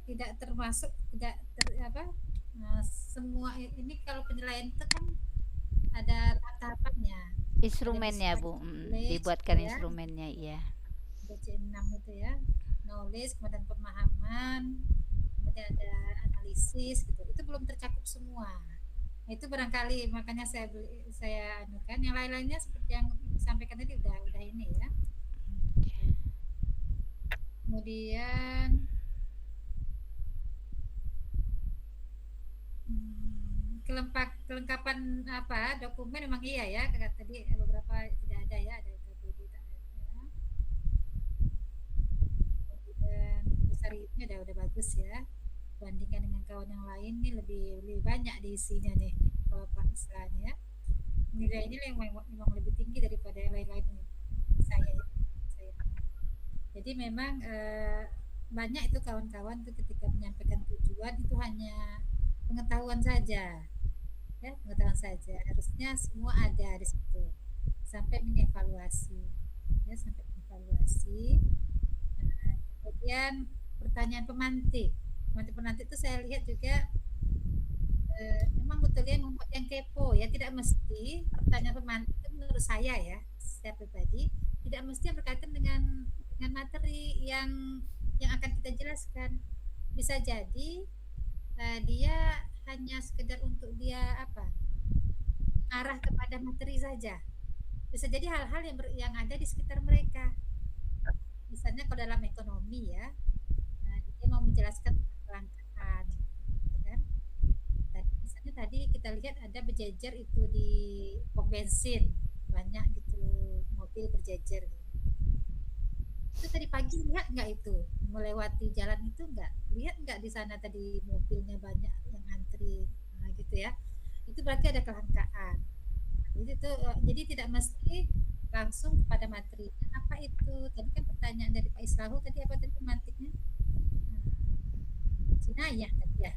Tidak termasuk, tidak semua ini kalau penilaian itu kan ada tahapannya. Instrumennya Bu, dibuatkan ya, instrumennya iya. DC6 itu ya, knowledge, kemudian pemahaman, kemudian ada analisis gitu. Itu belum tercakup semua. Nah, itu barangkali makanya saya anukan. Yang lain-lainnya seperti yang disampaikan tadi udah ini ya. Kemudian kelengkapan apa dokumen memang iya ya, tadi beberapa tidak ada ya, ada KPD tidak ada. Kemudian besarnya udah bagus ya, bandingkan dengan kawan yang lain nih lebih banyak diisinya nih kalau Pak Islan ya. Nilai ini memang lebih tinggi daripada yang lain-lain saya. Jadi memang banyak itu kawan-kawan tuh ketika menyampaikan tujuan itu hanya pengetahuan saja ya, pengetahuan saja. Harusnya semua ada di situ sampai mengevaluasi ya, sampai mengevaluasi. Kemudian pertanyaan pemantik itu saya lihat juga memang betul yang membuat yang kepo ya. Tidak mesti pertanyaan pemantik itu, menurut saya ya, saya pribadi, tidak mesti berkaitan dengan materi yang yang akan kita jelaskan. Bisa jadi dia hanya sekedar untuk dia apa, arah kepada materi saja. Bisa jadi hal-hal yang ada di sekitar mereka. Misalnya kalau dalam ekonomi ya, dia mau menjelaskan kelangkaan, gitu kan. Misalnya tadi kita lihat ada berjejer itu di pom bensin, banyak gitu mobil berjejer. Itu tadi pagi lihat nggak itu melewati jalan itu nggak? Lihat nggak di sana tadi mobilnya banyak yang antri, gitu ya. Itu berarti ada kelangkaan. Jadi tidak mesti langsung kepada materi. Apa itu? Tadi kan pertanyaan dari Pak Islahu tadi apa tadi pemantiknya? Jinayah tadi ya.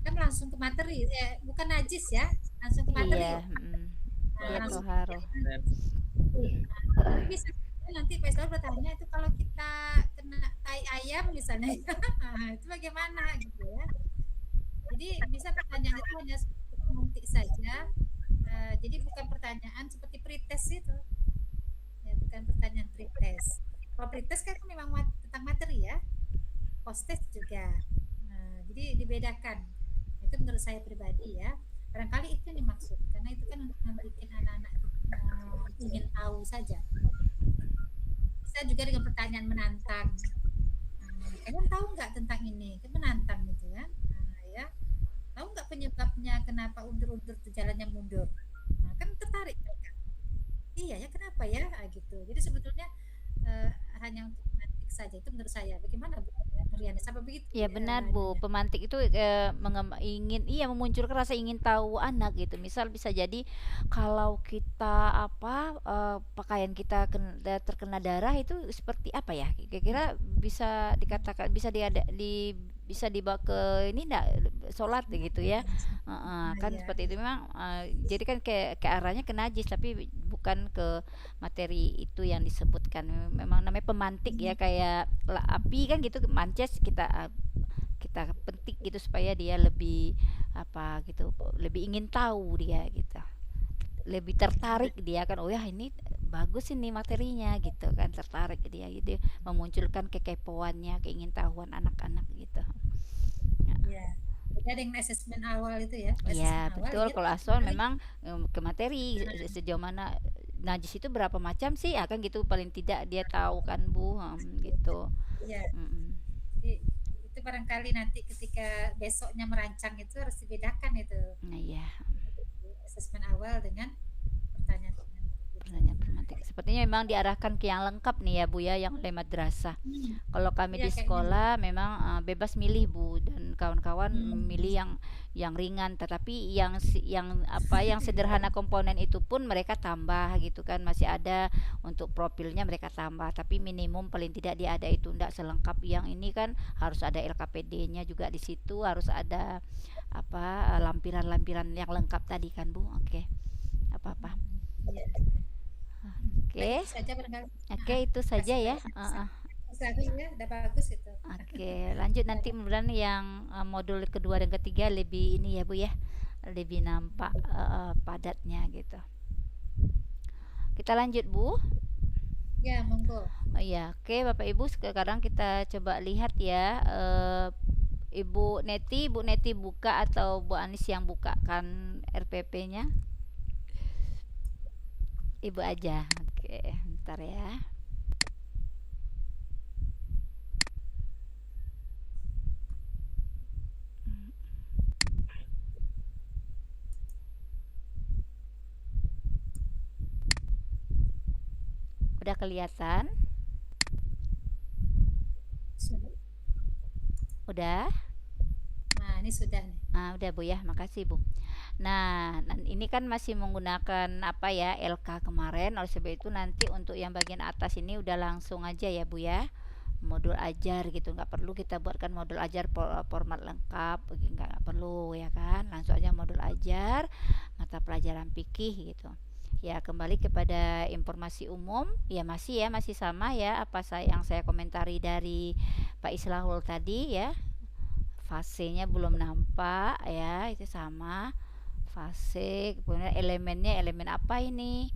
Kan langsung ke materi, bukan najis ya, langsung ke materi. Iya, dia Langsung toharo. bisa nanti Pak Islahu bertanya itu kalau kita kena tai ayam misalnya, itu bagaimana gitu ya. Jadi bisa pertanyaan itu hanya seperti pemantik saja. Jadi bukan pertanyaan seperti pretest itu. Ya, bukan pertanyaan pretest. Kalau pretest kan memang tentang materi ya. Post test juga. Jadi dibedakan. Itu menurut saya pribadi ya. Barangkali itu yang dimaksud karena itu kan untuk membuat anak-anak ingin tahu saja. Bisa juga dengan pertanyaan menantang. Kalian tahu nggak tentang ini? Kan menantang gitu kan. Ya. Tahu nggak penyebabnya kenapa undur-undur tuh jalannya mundur? Kan tertarik mereka. Iya ya kenapa ya gitu. Jadi sebetulnya hanya untuk menarik saja itu menurut saya. Bagaimana Bu Nuriani? Sampai begitu? Ya benar Bu, pemantik itu ingin memunculkan rasa ingin tahu anak gitu. Misal bisa jadi kalau kita pakaian kita terkena darah itu seperti apa ya? Kira-kira bisa dikatakan bisa dibawa ke ini enggak sholat gitu ya. Kan Iya. seperti itu memang jadi kan ke arahnya ke najis tapi bukan ke materi itu yang disebutkan. Memang namanya pemantik ya kayak api kan gitu mances kita petik gitu supaya dia lebih gitu lebih ingin tahu dia gitu, lebih tertarik dia kan, oh ya ini bagus ini materinya gitu kan, tertarik dia gitu, memunculkan kekepoannya, keingintahuan anak-anak gitu. Iya. Jadi ada yang asesmen awal itu ya. Iya Asesmen awal betul, dia kalau asuhan memang ke materi sejauh mana najis itu berapa macam sih ya kan gitu, paling tidak dia tahu kan Bu, gitu. iya. Mm-mm. Jadi itu barangkali nanti ketika besoknya merancang itu harus dibedakan itu Nah iya, asesmen awal dengan pertanyaan pertanyaan pemantik sepertinya memang diarahkan ke yang lengkap nih ya Bu ya, yang oleh madrasah. Kalau kami Iya di kayaknya. sekolah memang bebas milih Bu, dan kawan-kawan milih yang ringan, tetapi yang sederhana komponen itu pun mereka tambah gitu kan, masih ada untuk profilnya mereka tambah, tapi minimum paling tidak dia ada itu, enggak selengkap yang ini kan, harus ada LKPD-nya juga di situ, harus ada lampiran-lampiran yang lengkap tadi kan Bu. Oke. Apa-apa. Iya. Oke. Baik, itu saja barangkali. Oke, itu saja ya. Satu ya, udah bagus itu. Oke, lanjut nanti kemudian yang modul kedua dan ketiga lebih ini ya Bu ya, lebih nampak padatnya gitu. Kita lanjut Bu. Ya, monggo. Oh iya, oke Bapak Ibu, sekarang kita coba lihat ya, Bu Neti buka atau Bu Anis yang buka kan RPP-nya? Ibu aja. Oke, bentar ya. Udah kelihatan? Udah? Nah, ini sudah nih. Udah Bu ya, makasih Bu. Nah, ini kan masih menggunakan LK kemarin, oleh sebab itu nanti untuk yang bagian atas ini udah langsung aja ya Bu ya, modul ajar gitu, nggak perlu kita buatkan modul ajar format lengkap, nggak perlu ya kan, langsung aja modul ajar mata pelajaran fikih gitu. Ya kembali kepada informasi umum ya, masih sama ya yang saya komentari dari Pak Islahul tadi ya, fasenya belum nampak ya, itu sama fase. Kemudian elemennya, elemen apa ini,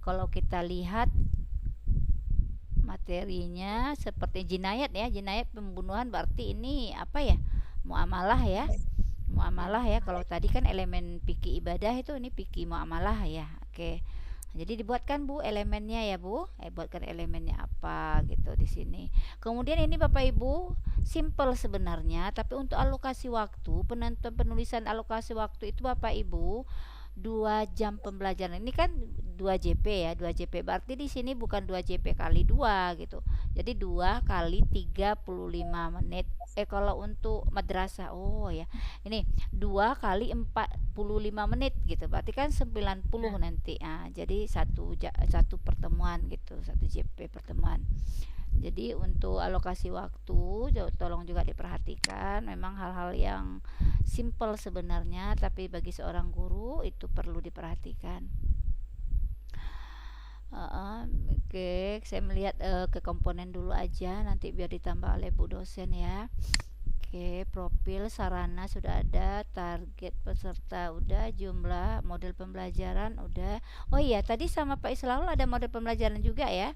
kalau kita lihat materinya seperti jinayat ya, jinayat pembunuhan berarti ini apa ya, muamalah ya, muamalah ya. Kalau tadi kan elemen fikih ibadah, itu ini fikih muamalah ya. Oke, jadi dibuatkan Bu elemennya ya Bu, buatkan elemennya apa gitu di sini. Kemudian ini Bapak Ibu simple sebenarnya, tapi untuk alokasi waktu, penentuan penulisan alokasi waktu itu Bapak Ibu 2 jam pembelajaran. Ini kan 2 JP ya, 2 JP berarti di sini bukan 2 JP kali 2 gitu. Jadi 2 kali 35 menit. Kalau untuk madrasah, oh ya, ini 2 kali 45 menit gitu. Berarti kan 90 nanti. Nah, jadi satu pertemuan gitu, 1 JP pertemuan. Jadi untuk alokasi waktu tolong juga diperhatikan. Memang hal-hal yang simple sebenarnya, tapi bagi seorang guru itu perlu diperhatikan. Oke, saya melihat ke komponen dulu aja, nanti biar ditambah oleh Bu dosen ya. Oke, profil sarana sudah ada, target peserta udah, jumlah model pembelajaran udah. Oh iya, tadi sama Pak Islaul ada model pembelajaran juga ya.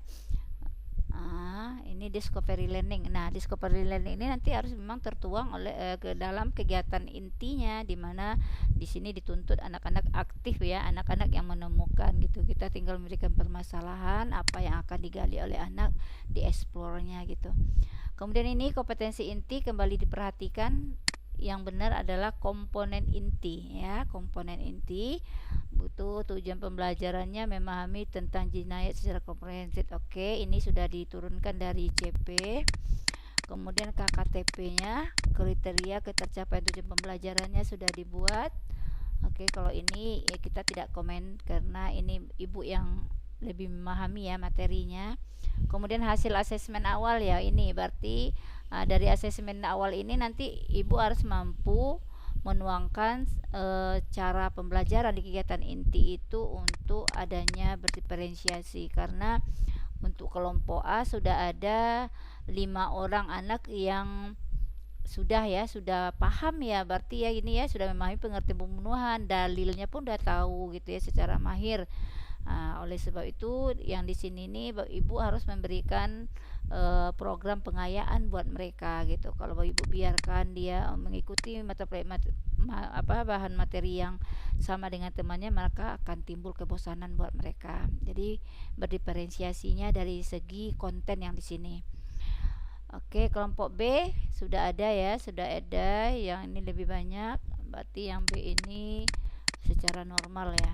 Ini discovery learning. Nah, discovery learning ini nanti harus memang tertuang oleh ke dalam kegiatan intinya, di mana di sini dituntut anak-anak aktif ya, anak-anak yang menemukan gitu. Kita tinggal memberikan permasalahan apa yang akan digali oleh anak, dieksplornya gitu. Kemudian ini kompetensi inti kembali diperhatikan, yang benar adalah komponen inti ya, komponen inti butuh tujuan pembelajarannya memahami tentang jinayat secara komprehensif. Oke, ini sudah diturunkan dari CP. Kemudian KKTP-nya, kriteria ketercapaian tujuan pembelajarannya sudah dibuat. Oke, kalau ini ya kita tidak komen karena ini Ibu yang lebih memahami ya materinya. Kemudian hasil asesmen awal ya, ini berarti dari asesmen awal ini nanti Ibu harus mampu menuangkan cara pembelajaran di kegiatan inti itu untuk adanya berdiferensiasi, karena untuk kelompok A sudah ada 5 orang anak yang sudah paham ya, berarti ya ini ya sudah memahami pengertian pembunuhan, dalilnya pun udah tahu gitu ya secara mahir. Oleh sebab itu yang di sini nih Ibu harus memberikan program pengayaan buat mereka gitu. Kalau Ibu biarkan dia mengikuti bahan materi yang sama dengan temannya, maka akan timbul kebosanan buat mereka. Jadi berdiferensiasinya dari segi konten yang di sini. Oke, kelompok B sudah ada ya, sudah ada yang ini lebih banyak, berarti yang B ini secara normal ya.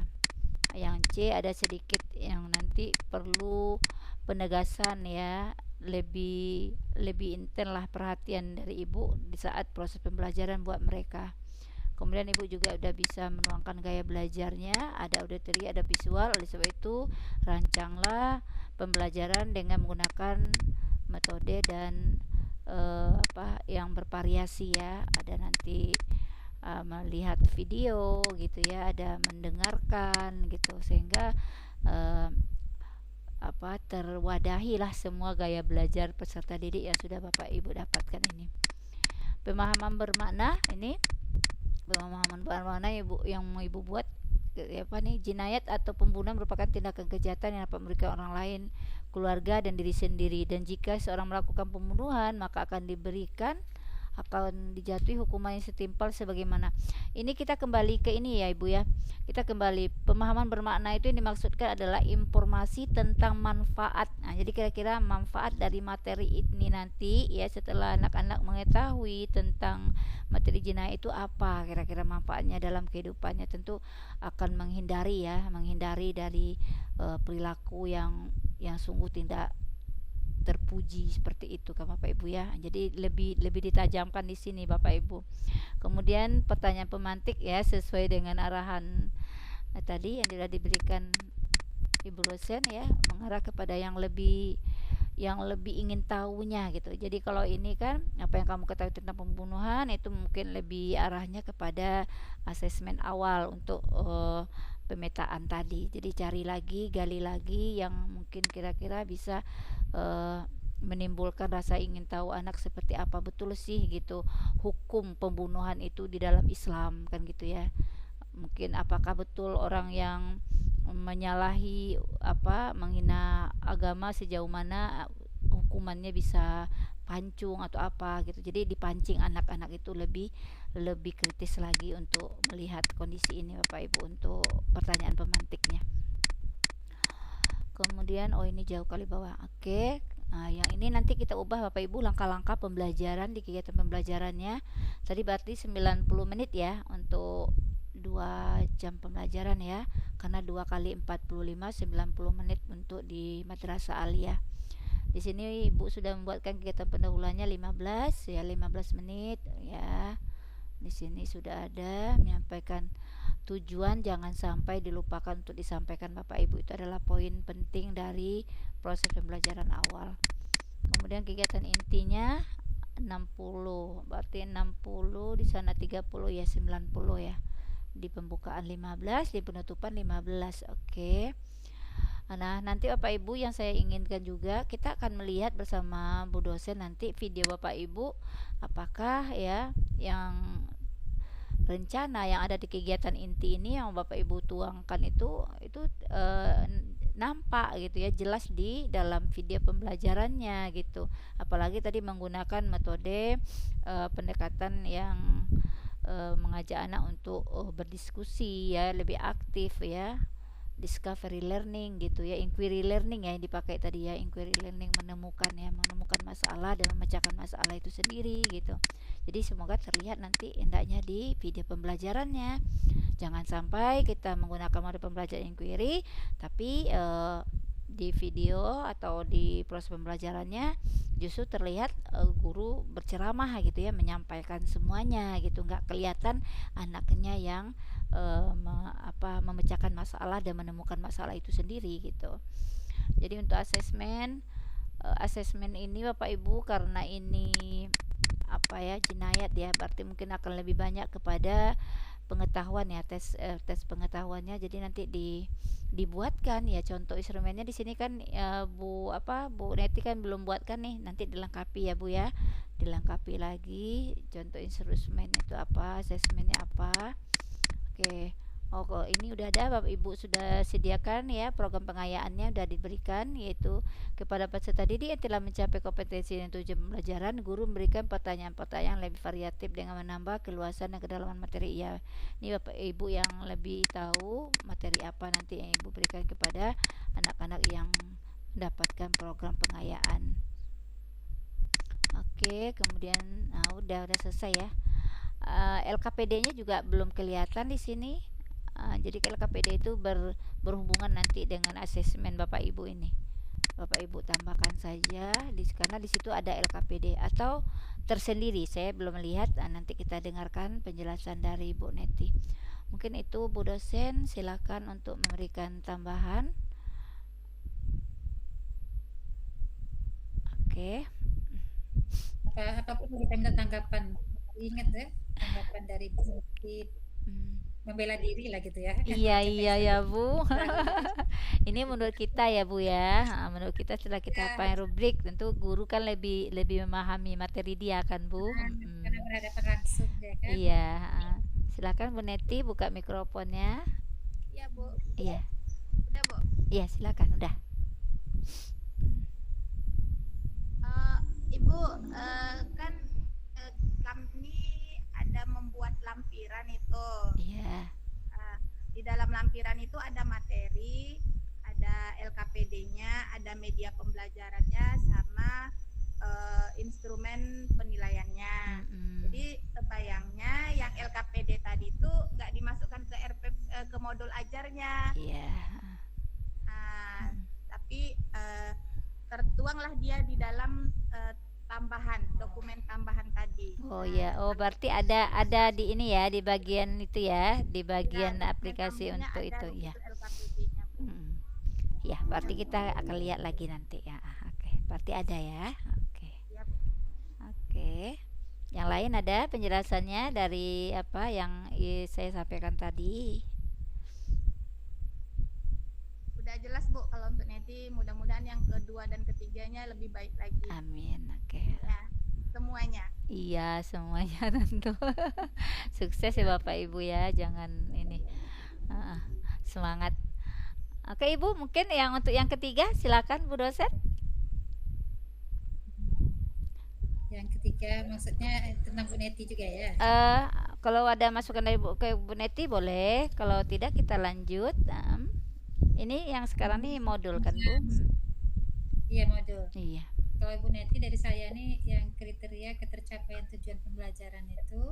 Yang C ada sedikit yang nanti perlu penegasan ya, lebih intens lah perhatian dari Ibu di saat proses pembelajaran buat mereka. Kemudian Ibu juga udah bisa menuangkan gaya belajarnya, ada auditory, ada visual. Oleh sebab itu rancanglah pembelajaran dengan menggunakan metode dan yang bervariasi ya. Ada nanti melihat video gitu ya, ada mendengarkan gitu, sehingga terwadahi lah semua gaya belajar peserta didik yang sudah Bapak Ibu dapatkan ini. Pemahaman bermakna, ini pemahaman bermakna yang mau Ibu buat jinayat atau pembunuhan merupakan tindakan kejahatan yang dapat merugikan orang lain, keluarga dan diri sendiri, dan jika seorang melakukan pembunuhan maka akan dijatuhi hukuman yang setimpal sebagaimana. Ini kita kembali ke ini ya Ibu ya. Kita kembali, pemahaman bermakna itu yang dimaksudkan adalah informasi tentang manfaat. Nah, jadi kira-kira manfaat dari materi ini nanti ya, setelah anak-anak mengetahui tentang materi jinayat itu apa kira-kira manfaatnya dalam kehidupannya, tentu akan menghindari dari perilaku yang sungguh tidak terpuji seperti itu kan Bapak Ibu ya. Jadi lebih ditajamkan di sini Bapak Ibu. Kemudian pertanyaan pemantik ya, sesuai dengan arahan tadi yang sudah diberikan Ibu dosen ya, mengarah kepada yang lebih ingin tahunya gitu. Jadi kalau ini kan apa yang kamu ketahui tentang pembunuhan itu mungkin lebih arahnya kepada asesmen awal untuk pemetaan tadi. Jadi cari lagi, gali lagi yang mungkin kira-kira bisa menimbulkan rasa ingin tahu anak, seperti apa betul sih gitu hukum pembunuhan itu di dalam Islam kan gitu ya. Mungkin apakah betul orang yang menyalahi menghina agama sejauh mana hukumannya bisa pancung atau apa gitu. Jadi dipancing anak-anak itu lebih kritis lagi untuk melihat kondisi ini Bapak Ibu untuk pertanyaan pemantiknya. Kemudian ini jauh kali bawah. Oke. Nah, yang ini nanti kita ubah Bapak Ibu langkah-langkah pembelajaran di kegiatan pembelajarannya. Tadi berarti 90 menit ya untuk 2 jam pembelajaran ya. Karena 2 kali 45 90 menit untuk di Madrasah Aliyah. Di sini Ibu sudah membuatkan kegiatan pendahuluannya 15 ya, 15 menit ya. Di sini sudah ada menyampaikan tujuan, jangan sampai dilupakan untuk disampaikan Bapak Ibu, itu adalah poin penting dari proses pembelajaran awal. Kemudian kegiatan intinya 60, berarti 60 di sana 30 ya 90 ya. Di pembukaan 15, di penutupan 15. Oke. Nah, nanti Bapak Ibu yang saya inginkan juga, kita akan melihat bersama Bu dosen nanti video Bapak Ibu apakah ya yang rencana yang ada di kegiatan inti ini yang Bapak Ibu tuangkan itu nampak gitu ya, jelas di dalam video pembelajarannya gitu. Apalagi tadi menggunakan metode pendekatan yang mengajak anak untuk berdiskusi ya, lebih aktif ya. Discovery learning gitu ya, inquiry learning ya yang dipakai tadi ya, inquiry learning menemukan masalah dan memecahkan masalah itu sendiri gitu. Jadi semoga terlihat nanti hendaknya di video pembelajarannya. Jangan sampai kita menggunakan mode pembelajaran inquiry tapi di video atau di proses pembelajarannya justru terlihat guru berceramah gitu ya, menyampaikan semuanya gitu, nggak kelihatan anaknya yang memecahkan masalah dan menemukan masalah itu sendiri gitu. Jadi untuk asesmen ini Bapak Ibu, karena ini jinayat ya, berarti mungkin akan lebih banyak kepada pengetahuan ya, tes pengetahuannya. Jadi nanti dibuatkan ya contoh instrumennya di sini kan Bu Neti kan belum buatkan nih, nanti dilengkapi ya Bu ya, dilengkapi lagi contoh instrumen itu apa, asesmennya apa. Oke. Kalau ini udah ada, Bapak Ibu sudah sediakan ya, program pengayaannya sudah diberikan, yaitu kepada peserta didik yang telah mencapai kompetensi dan tujuan pembelajaran, guru memberikan pertanyaan-pertanyaan lebih variatif dengan menambah keluasan dan kedalaman materi. Ya, ini Bapak Ibu yang lebih tahu materi apa nanti yang Ibu berikan kepada anak-anak yang mendapatkan program pengayaan. Oke, kemudian udah selesai ya. LKPD-nya juga belum kelihatan di sini. Jadi LKPD itu berhubungan nanti dengan asesmen Bapak Ibu ini. Bapak Ibu tambahkan saja karena di situ ada LKPD atau tersendiri. Saya belum melihat. Nanti kita dengarkan penjelasan dari Bu Neti. Mungkin itu Bu dosen, silakan untuk memberikan tambahan. Oke. Apapun kita minta tanggapan. Ingat ya, tanggapan dari Bu Neti. Membela diri lah gitu ya. Iya ya Bu. Ini menurut kita ya Bu ya. Menurut kita setelah kita rubrik, tentu guru kan lebih memahami materi dia kan Bu. Karena berhadapan langsung ya kan. Iya. Silakan Bu Neti buka mikrofonnya. Iya Bu. Iya. Udah Bu. Iya silakan udah. Ibu kan kami ada membuat lampiran itu. Iya. Di dalam lampiran itu ada materi, ada LKPD-nya, ada media pembelajarannya, sama instrumen penilaiannya. Jadi sebayangnya yang LKPD tadi itu nggak dimasukkan ke ke modul ajarnya. Iya. Tapi tertuanglah dia di dalam dokumen tambahan tadi. Oh ya, berarti ada di ini ya, di bagian itu ya, di bagian aplikasi untuk itu ya. Ya, berarti kita akan lihat lagi nanti ya. Oke, berarti ada ya. Oke. Yang lain ada penjelasannya dari apa yang saya sampaikan tadi? Udah jelas Bu, kalau untuk Neti mudah-mudahan yang kedua dan ketiganya lebih baik lagi. Amin. Oke. Ya, semuanya. Iya, semuanya tentu. Sukses ya Bapak Ibu ya, jangan ini semangat. Oke Ibu, mungkin yang untuk yang ketiga silakan Bu dosen. Yang ketiga maksudnya tentang Bu Neti juga ya. Kalau ada masukan dari Bu Neti boleh, kalau tidak kita lanjut. Ini yang sekarang nih modul kan Bu? Iya modul. Iya. Kalau Bu Neti dari saya nih yang kriteria ketercapaian tujuan pembelajaran itu,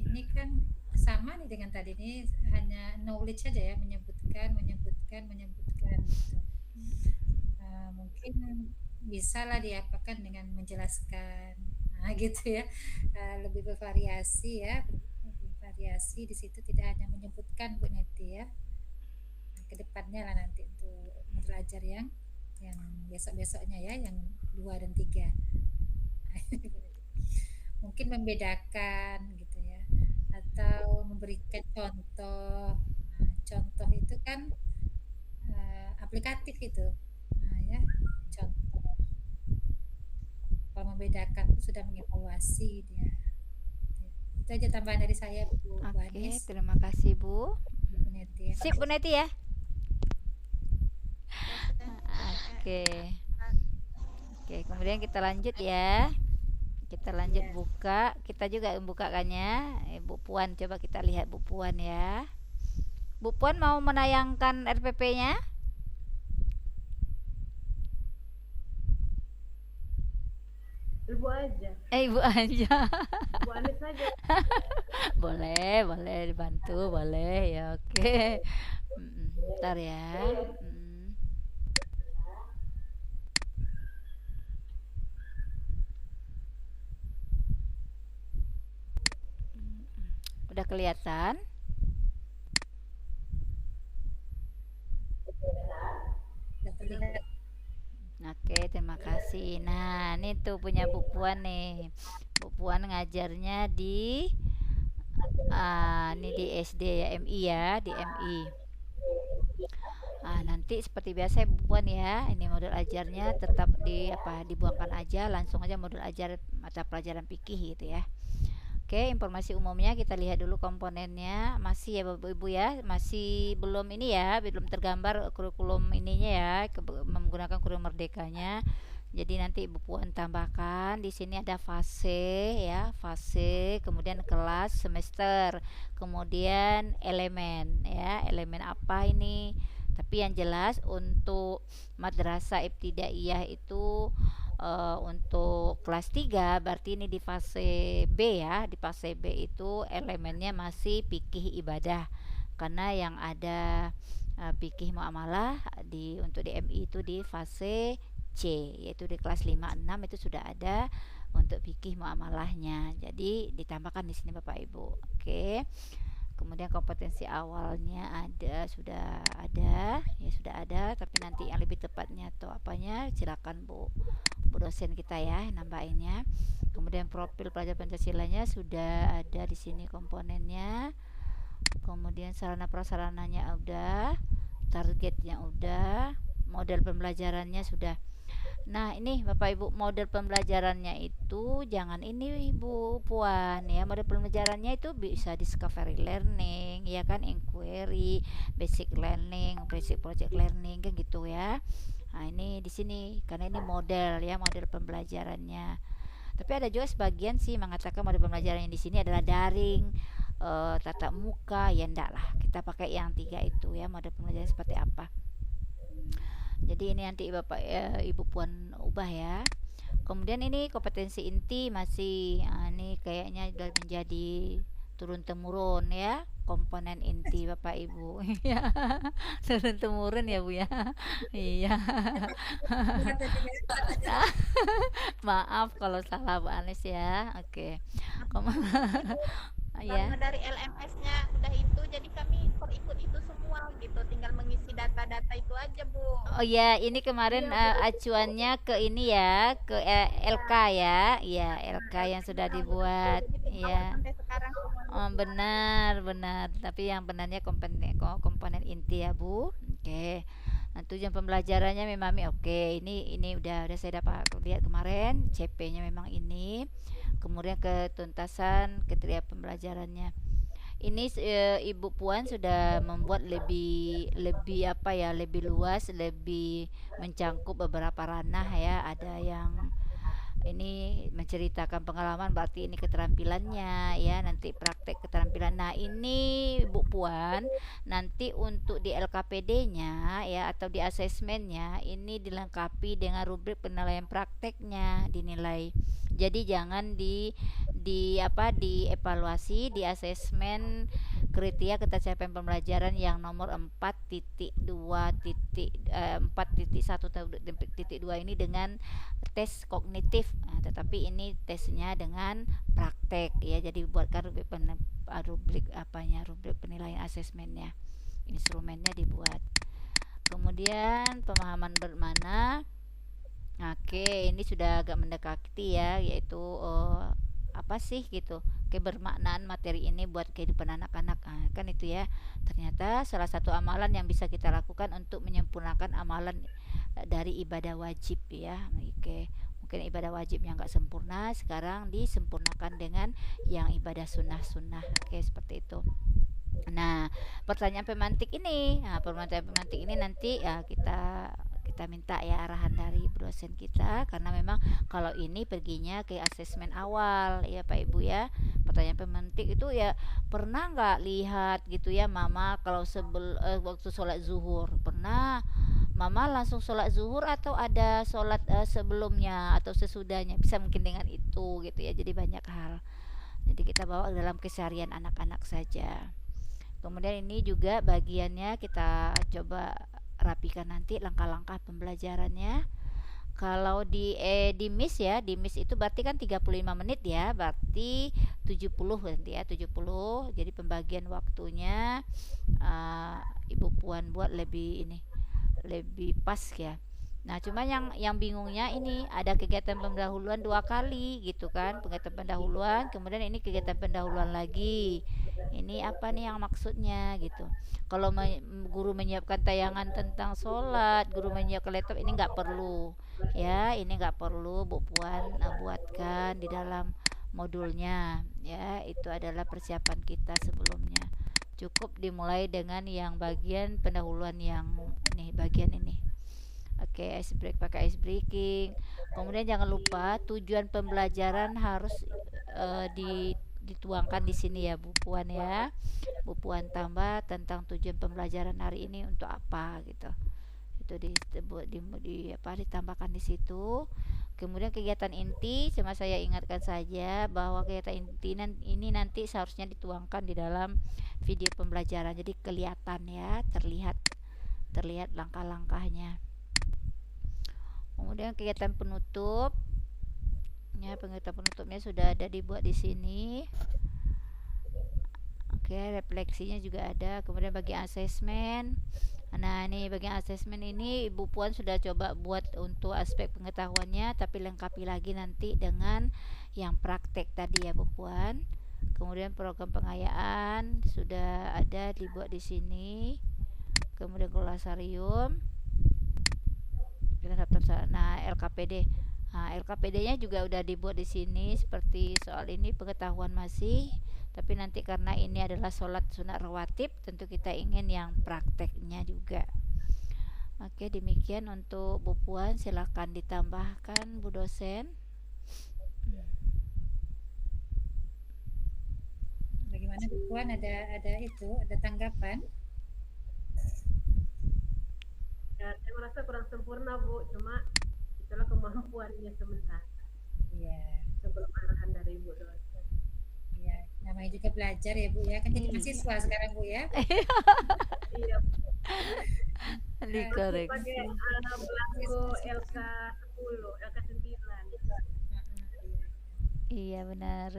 ini kan sama nih dengan tadi ini, hanya knowledge saja ya, menyebutkan gitu. Mungkin bisa lah diapakan dengan menjelaskan, gitu ya. Lebih bervariasi ya, bervariasi di situ, tidak hanya menyebutkan Bu Neti ya. Kedepannya lah nanti untuk belajar yang besok-besoknya ya, yang 2 dan 3. Mungkin membedakan gitu ya, atau memberikan contoh. Contoh itu kan aplikatif itu. Ya, contoh. Kalau membedakan itu sudah mengevaluasi dia. Itu aja tambahan dari saya Bu Anis. Terima kasih Bu. Bu Neti ya. Sip Bu Neti ya. Oke, kemudian kita lanjut ya. Kita lanjut buka. Kita juga buka kan ya. Bu Puan, coba kita lihat Bu Puan ya. Bu Puan mau menayangkan RPP-nya? Ibu aja. Ibu aja. Bu Anis aja. boleh dibantu, boleh ya. Oke. Bentar ya. Udah kelihatan? Oke, terima kasih. Nah, ini tuh punya Bu Puan nih. Bu Puan ngajarnya di ini di SD ya, MI ya, di MI. Nanti seperti biasa Bu Puan ya, ini modul ajarnya tetap dibuangkan aja, langsung aja modul ajar mata pelajaran fikih gitu ya. Oke, informasi umumnya kita lihat dulu komponennya. Masih ya Bapak Ibu ya, masih belum ini ya, belum tergambar kurikulum ininya ya, menggunakan kurikulum merdekanya. Jadi nanti Ibu Puan tambahkan di sini ada fase ya, fase, kemudian kelas, semester, kemudian elemen ya, elemen apa ini. Tapi yang jelas untuk madrasah ibtidaiyah itu untuk kelas 3 berarti ini di fase B ya. Di fase B itu elemennya masih fikih ibadah, karena yang ada fikih muamalah untuk di MI itu di fase C, yaitu di kelas 5 6 itu sudah ada untuk fikih muamalahnya. Jadi ditambahkan di sini Bapak Ibu. Oke. Kemudian kompetensi awalnya sudah ada, tapi nanti yang lebih tepatnya atau apanya silakan Bu dosen kita ya nambahinnya. Kemudian profil pelajar Pancasilanya sudah ada di sini komponennya. Kemudian sarana prasarananya udah, targetnya udah, model pembelajarannya sudah. Nah, ini Bapak Ibu, model pembelajarannya itu jangan ini Ibu Puan ya. Model pembelajarannya itu bisa discovery learning, ya kan, inquiry, basic learning, basic project learning kan gitu ya. Nah, ini di sini karena ini model ya, model pembelajarannya. Tapi ada juga sebagian sih mengatakan model pembelajaran yang di sini adalah daring, tatap muka, ya enggak lah. Kita pakai yang 3 itu ya, model pembelajaran seperti apa. Jadi ini nanti Ibu Puan ubah ya. Kemudian ini kompetensi inti masih ini kayaknya sudah menjadi turun temurun ya, komponen inti Bapak Ibu. Ya, turun temurun ya Bu ya. Iya. Maaf kalau salah Bu Anis ya. Oke. Karena dari LMS-nya udah itu, jadi kami ikut itu semua gitu, tinggal mengisi data-data itu aja Bu. Oh ya, ini kemarin acuannya ke ini ya, ke LK ya, iya LK yang sudah dibuat, ya. Oh benar. Tapi yang benarnya komponen inti ya Bu. Oke. Nah, tujuan pembelajarannya memang oke. Ini udah saya dapat lihat kemarin, CP-nya memang ini. Kemudian ketuntasan kriteria pembelajarannya. Ini Ibu Puan sudah membuat lebih lebih luas, lebih mencangkup beberapa ranah ya. Ada yang ini menceritakan pengalaman, berarti ini keterampilannya ya, nanti praktek keterampilan. Nah ini Bu Puan, nanti untuk di LKPD-nya ya atau di asesmennya ini dilengkapi dengan rubrik penilaian prakteknya dinilai. Jadi jangan dievaluasi di asesmen kriteria ketercapaian pembelajaran yang nomor 4.2.4.1.2 ini dengan tes kognitif. Nah, tetapi ini tesnya dengan praktek ya. Jadi buatkan rubrik penilaian asesmennya. Instrumennya dibuat. Kemudian pemahaman bermakna. Oke, ini sudah agak mendekati ya, yaitu apa sih gitu kebermaknaan materi ini buat kehidupan anak-anak. Nah, kan itu ya, ternyata salah satu amalan yang bisa kita lakukan untuk menyempurnakan amalan dari ibadah wajib ya. Oke, mungkin ibadah wajib yang nggak sempurna sekarang disempurnakan dengan yang ibadah sunnah-sunnah. Oke, seperti itu. Nah, pertanyaan pemantik ini nanti ya kita minta ya arahan dari dosen kita, karena memang kalau ini perginya ke asesmen awal ya Pak Ibu ya. Pertanyaan pemantik itu ya, pernah nggak lihat gitu ya Mama kalau waktu sholat zuhur, pernah Mama langsung sholat zuhur atau ada sholat sebelumnya atau sesudahnya, bisa mungkin dengan itu gitu ya. Jadi banyak hal, jadi kita bawa dalam keseharian anak-anak saja. Kemudian ini juga bagiannya kita coba rapikan nanti langkah-langkah pembelajarannya. Kalau di MIS ya, di MIS itu berarti kan 35 menit ya, berarti 70 nanti ya, 70. Jadi pembagian waktunya Ibu Puan buat lebih pas ya. Nah, cuma yang bingungnya ini ada kegiatan pendahuluan 2 kali gitu kan, kegiatan pendahuluan, kemudian ini kegiatan pendahuluan lagi. Ini apa nih yang maksudnya gitu. Kalau guru menyiapkan tayangan tentang sholat, guru menyiapkan laptop, ini nggak perlu ya, ini nggak perlu Bu Puan buatkan di dalam modulnya ya. Itu adalah persiapan kita sebelumnya. Cukup dimulai dengan yang bagian pendahuluan yang ini, bagian ini. Oke, pakai ice breaking. Kemudian jangan lupa tujuan pembelajaran harus dituangkan di sini ya Bu Puan ya. Bu Puan tambah tentang tujuan pembelajaran hari ini untuk apa gitu. Itu ditambahkan di situ. Kemudian kegiatan inti, cuma saya ingatkan saja bahwa kegiatan inti ini nanti seharusnya dituangkan di dalam video pembelajaran. Jadi kelihatan ya, terlihat langkah-langkahnya. Kemudian kegiatan penutup ya, kegiatan penutupnya sudah ada dibuat di sini. Oke, refleksinya juga ada. Kemudian bagian asesmen. Nah, ini bagian asesmen ini Ibu Puan sudah coba buat untuk aspek pengetahuannya, tapi lengkapi lagi nanti dengan yang praktek tadi ya Bu Puan. Kemudian program pengayaan sudah ada dibuat di sini. Kemudian glossarium. Nah, LKPD. Nah, LKPD-nya juga udah dibuat di sini seperti soal ini pengetahuan masih, tapi nanti karena ini adalah sholat sunat rawatib, tentu kita ingin yang prakteknya juga. Oke, demikian untuk Bu Puan, silakan ditambahkan Bu dosen. Bagaimana Bu Puan, ada tanggapan? Ya, saya merasa kurang sempurna Bu, cuma itulah kemampuannya sementara. Iya. Sebelum arahan dari Bu dosen. Iya, namanya juga belajar ya Bu ya, kan jadi mahasiswa sekarang Bu ya. Iya. Dikoreksi. Pakai belangko LK10, LK9. Iya benar.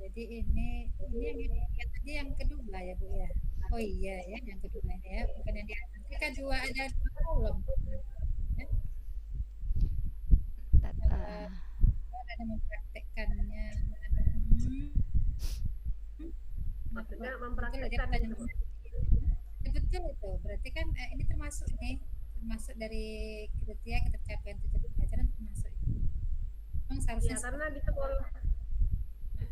Jadi ini yang tadi yang kedua ya Bu ya. Oh iya ya, yang kedua ini ya, bukan yang di atas. Ini kan ada 2 kolom. Ya. Ada mempraktekkannya. Maksudnya mempraktekkan itu. Betul itu. Berarti kan ini termasuk dari kriteria ketercapaian tujuan pelajaran termasuk. Memang seharusnya ya, karena di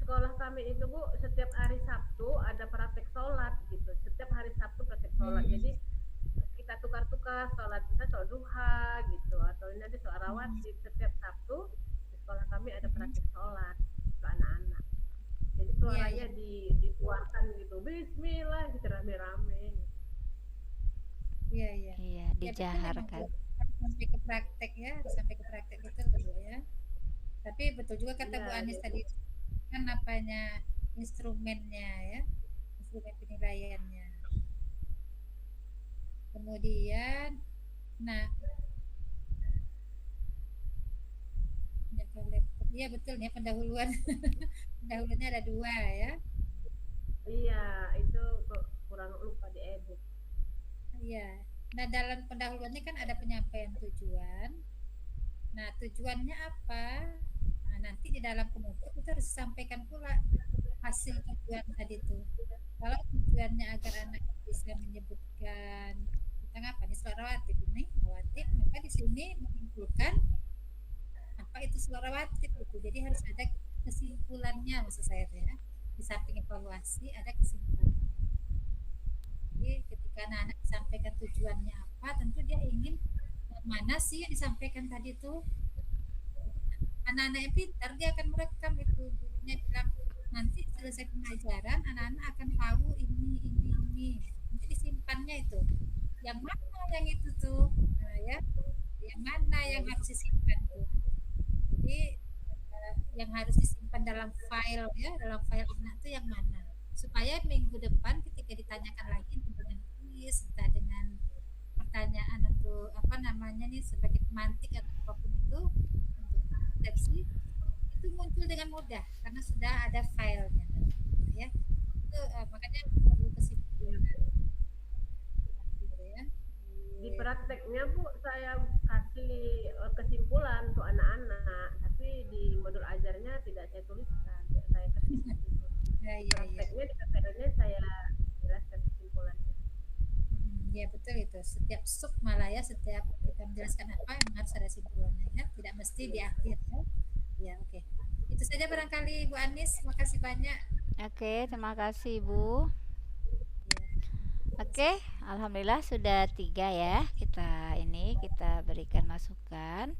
sekolah kami itu Bu, setiap hari Sabtu ada praktek sholat gitu. Setiap hari Sabtu praktek sholat. Jadi kita tukar-tukar sholat, kita sholat duha gitu, atau nanti sholat rawatib setiap Sabtu di sekolah kami ada praktik sholat untuk anak-anak. Jadi Iya, suaranya iya. dikeluarkan gitu, Bismillah gitu rame-rame. Iya, iya. Iya, Ya betul memang Bu. dijaharkan. Harus sampai ke praktek ya, harus sampai ke praktek betul tuh, Bu ya. Tapi betul juga kata Bu Iya, Anis jadi tadi kan apanya instrumennya ya, instrumen penilaiannya. Kemudian, nah, ya, iya betul nih pendahuluan. Pendahuluannya ada dua ya. iya itu kok kurang lupa diedit. Iya. Nah, dalam pendahuluannya kan ada penyampaian tujuan. Nah, tujuannya apa? Nah, nanti di dalam penutup itu harus disampaikan pula hasil tujuan tadi tuh. Kalau tujuannya agar anak bisa menyebutkan kita ngapa nih suara rawatib ini rawatib, maka di sini menyimpulkan apa itu suara rawatib gitu. Jadi harus ada kesimpulannya maksud saya tuh ya. Di samping evaluasi ada kesimpulan. Jadi ketika anak-anak disampaikan tujuannya apa, tentu dia ingin mana sih yang disampaikan tadi tuh. Anak-anak yang pintar dia akan merekam itu, gurunya bilang nanti selesai pembelajaran anak-anak akan tahu ini nanti disimpannya itu yang mana yang itu tuh, nah, ya yang mana yang harus disimpan tuh. Jadi yang harus disimpan dalam file ya, dalam file anak tuh yang mana, supaya minggu depan ketika ditanyakan lagi dengan kuis entah dengan pertanyaan atau apa namanya nih sebagai pemantik atau apapun itu untuk resepsi itu muncul dengan mudah karena sudah ada filenya ya. Itu makanya perlu kesimpulan gitu ya. Di prakteknya Bu saya kasih kesimpulan untuk anak-anak, tapi di modul ajarnya tidak saya tuliskan, tidak saya kasih kesimpulan. Ya, ya, ya. Prakteknya di KPL-nya saya jelaskan kesimpulannya. Ya betul itu. Setiap sub malah ya, setiap kita menjelaskan apa yang harus ada simpulannya ya, tidak mesti di akhir ya. Ya oke. Itu saja barangkali Bu Anis. Makasih banyak. Oke, terima kasih Bu. Ya. Oke, alhamdulillah sudah 3 ya. Kita berikan masukan.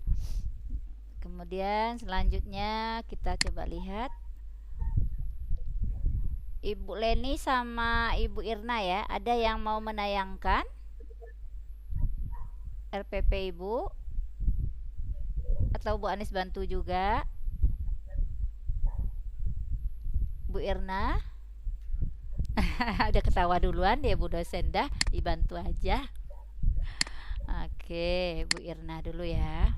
Kemudian selanjutnya kita coba lihat Ibu Leni sama Ibu Irna ya. Ada yang mau menayangkan RPP Ibu? Atau Bu Anis bantu juga? Bu Irna? Udah ketawa duluan ya Bu dosen, dah dibantu aja. Oke, Bu Irna dulu ya.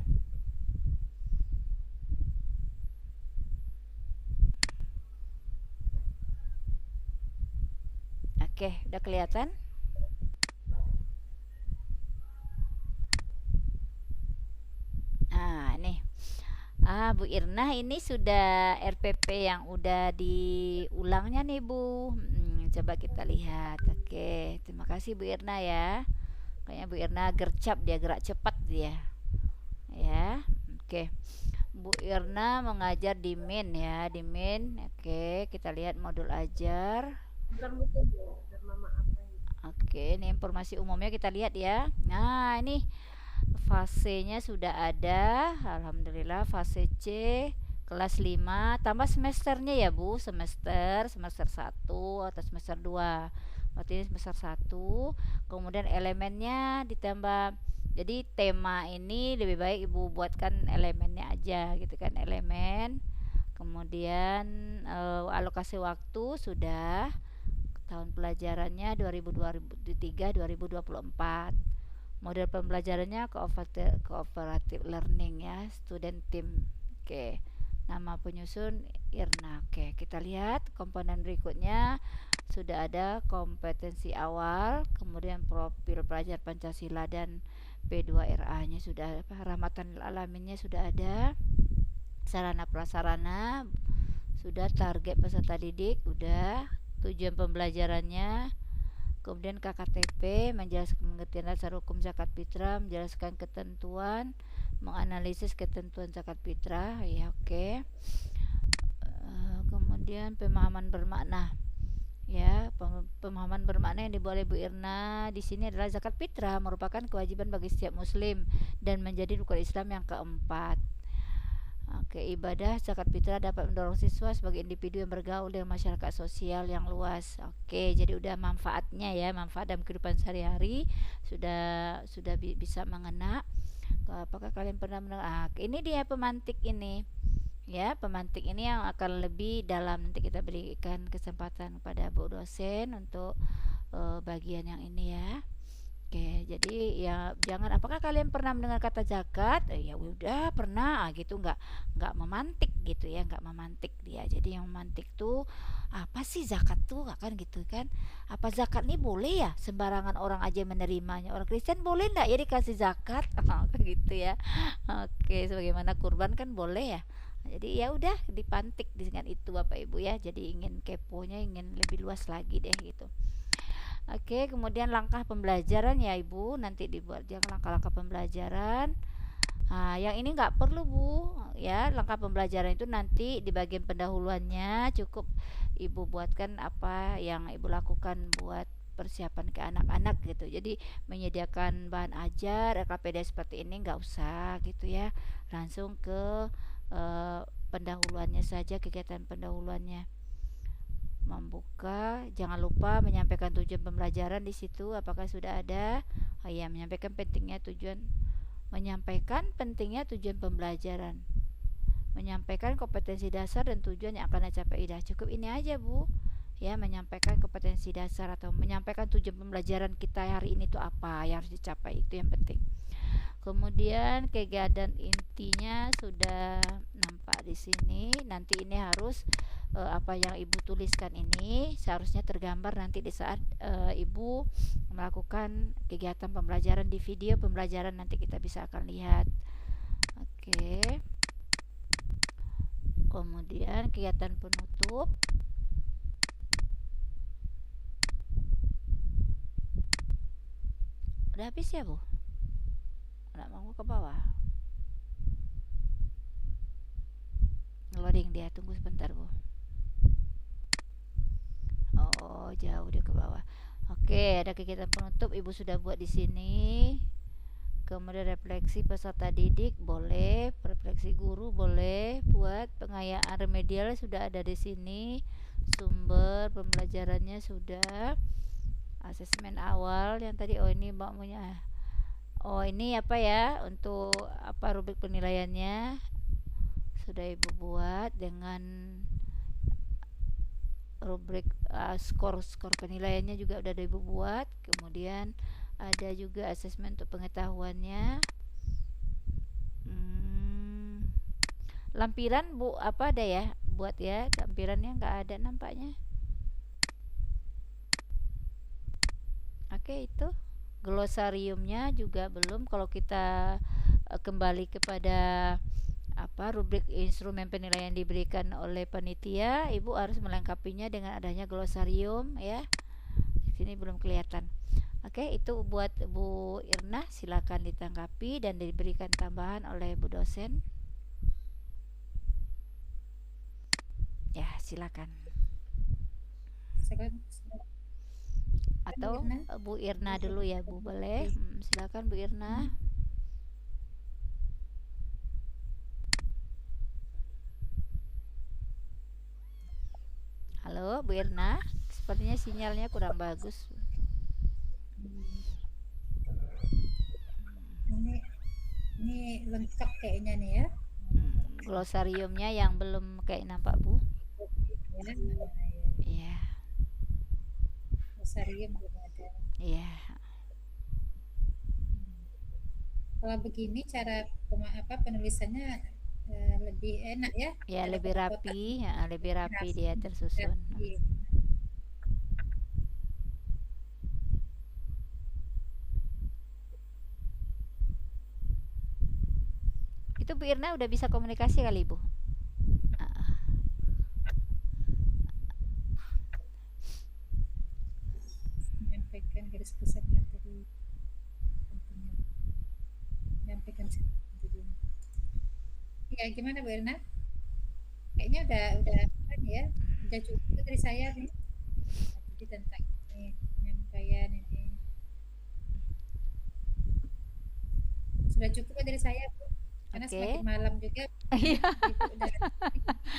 Oke, udah kelihatan? Nah, nih. Bu Irna ini sudah RPP yang udah diulangnya nih Bu. Coba kita lihat. Oke, terima kasih Bu Irna ya. Kayaknya Bu Irna gercep dia, gerak cepat dia. Ya, oke. Bu Irna mengajar di Min ya, di Min. Oke, kita lihat modul ajar. Bentar mungkin Bu, biar Mama apa ini. Oke, ini informasi umumnya kita lihat ya. Nah, ini fasenya sudah ada. Alhamdulillah fase C kelas 5 tambah semesternya ya Bu, semester 1 atau semester 2. Berarti ini semester 1. Kemudian elemennya ditambah. Jadi tema ini lebih baik Ibu buatkan elemennya aja gitu kan, elemen. Kemudian alokasi waktu sudah, tahun pelajarannya 2023-2024. Model pembelajarannya cooperative learning ya, student team. Oke. Nama penyusun Irna. Oke, kita lihat komponen berikutnya. Sudah ada kompetensi awal, kemudian profil pelajar Pancasila dan P2RA-nya sudah, rahmatan alaminnya sudah ada. Sarana prasarana sudah, target peserta didik udah, tujuan pembelajarannya, kemudian KKTP menjelaskan pengertian dasar hukum zakat fitrah, menjelaskan ketentuan, menganalisis ketentuan zakat fitrah ya. Oke. Kemudian pemahaman bermakna Ya, pemahaman bermakna yang dibawa oleh Bu Irna di sini adalah zakat fitrah merupakan kewajiban bagi setiap muslim dan menjadi rukun Islam yang keempat. Oke, ibadah zakat fitrah dapat mendorong siswa sebagai individu yang bergaul dengan masyarakat sosial yang luas. Oke, jadi udah manfaatnya ya, manfaat dalam kehidupan sehari-hari sudah bisa mengena. Apakah kalian pernah mendengar? Ini dia pemantik ini. Ya, pemantik ini yang akan lebih dalam, nanti kita berikan kesempatan kepada Bu dosen untuk bagian yang ini ya. Oke, jadi ya jangan, apakah kalian pernah mendengar kata zakat? Ya udah pernah gitu, nggak memantik gitu ya, nggak memantik dia. Jadi yang memantik tuh apa sih zakat tuh kan gitu kan? Apa zakat nih boleh ya sembarangan orang aja menerimanya? Orang Kristen boleh nggak ya dikasih zakat? Gitu ya. Oke, sebagaimana kurban kan boleh ya. Jadi ya udah dipantik dengan itu Bapak Ibu ya. Jadi ingin keponya ingin lebih luas lagi deh gitu. Oke, kemudian langkah pembelajaran ya Ibu, nanti dibuat jangan langkah-langkah pembelajaran. Nah, yang ini nggak perlu Bu, ya langkah pembelajaran itu nanti di bagian pendahuluannya cukup Ibu buatkan apa yang Ibu lakukan buat persiapan ke anak-anak gitu. Jadi menyediakan bahan ajar LKPD seperti ini nggak usah gitu ya, langsung ke pendahuluannya saja, kegiatan pendahuluannya. Membuka, jangan lupa menyampaikan tujuan pembelajaran di situ. Apakah sudah ada? Oh iya, menyampaikan pentingnya tujuan pembelajaran, menyampaikan kompetensi dasar dan tujuan yang akan dicapai. Cukup ini aja Bu ya, menyampaikan kompetensi dasar atau menyampaikan tujuan pembelajaran kita hari ini tuh apa yang harus dicapai, itu yang penting. Kemudian kegiatan intinya sudah nampak di sini. Nanti ini harus apa yang Ibu tuliskan ini seharusnya tergambar nanti di saat Ibu melakukan kegiatan pembelajaran di video pembelajaran, nanti kita bisa akan lihat. Oke. Kemudian kegiatan penutup. Udah habis ya Bu? Nggak mau ke bawah. Loading dia, tunggu sebentar Bu. Oh, jauh dia ke bawah. Oke, ada kegiatan penutup Ibu sudah buat di sini. Kemudian refleksi peserta didik boleh, refleksi guru boleh, buat pengayaan remedial sudah ada di sini. Sumber pembelajarannya sudah. Asesmen awal yang tadi ini maunya. Oh, ini apa ya? Untuk apa rubrik penilaiannya sudah Ibu buat dengan rubrik skor penilaiannya juga udah Ibu buat. Kemudian ada juga asesmen untuk pengetahuannya. Lampiran Bu apa ada ya? Buat ya, lampirannya nggak ada nampaknya. Oke, itu glosariumnya juga belum. Kalau kita kembali kepada apa rubrik instrumen penilaian diberikan oleh panitia, Ibu harus melengkapinya dengan adanya glosarium ya. Di sini belum kelihatan. Oke, itu buat Bu Irna, silakan ditanggapi dan diberikan tambahan oleh Bu dosen. Ya, silakan. Atau Bu Irna dulu ya Bu, boleh? Silakan Bu Irna. Halo Bu Irna, sepertinya sinyalnya kurang bagus. Ini lengkap kayaknya nih ya. Glosariumnya yang belum kayak nampak Bu. Iya. Glosarium belum ada. Iya. Kalau begini cara penulisannya lebih enak ya. Ya, lebih rapi, ya, lebih rapi dia tersusun. Itu Bu Irna udah bisa komunikasi kali Bu? Menyampaikan garis besar materi, menyampaikan ya gimana Bu Irna? Kayaknya udah ya, udah cukup dari saya nih. Jadi tentang ini penyampaian ini sudah cukup ya dari saya, Bu. Karena Oke. semakin malam juga Iya. Ibu udah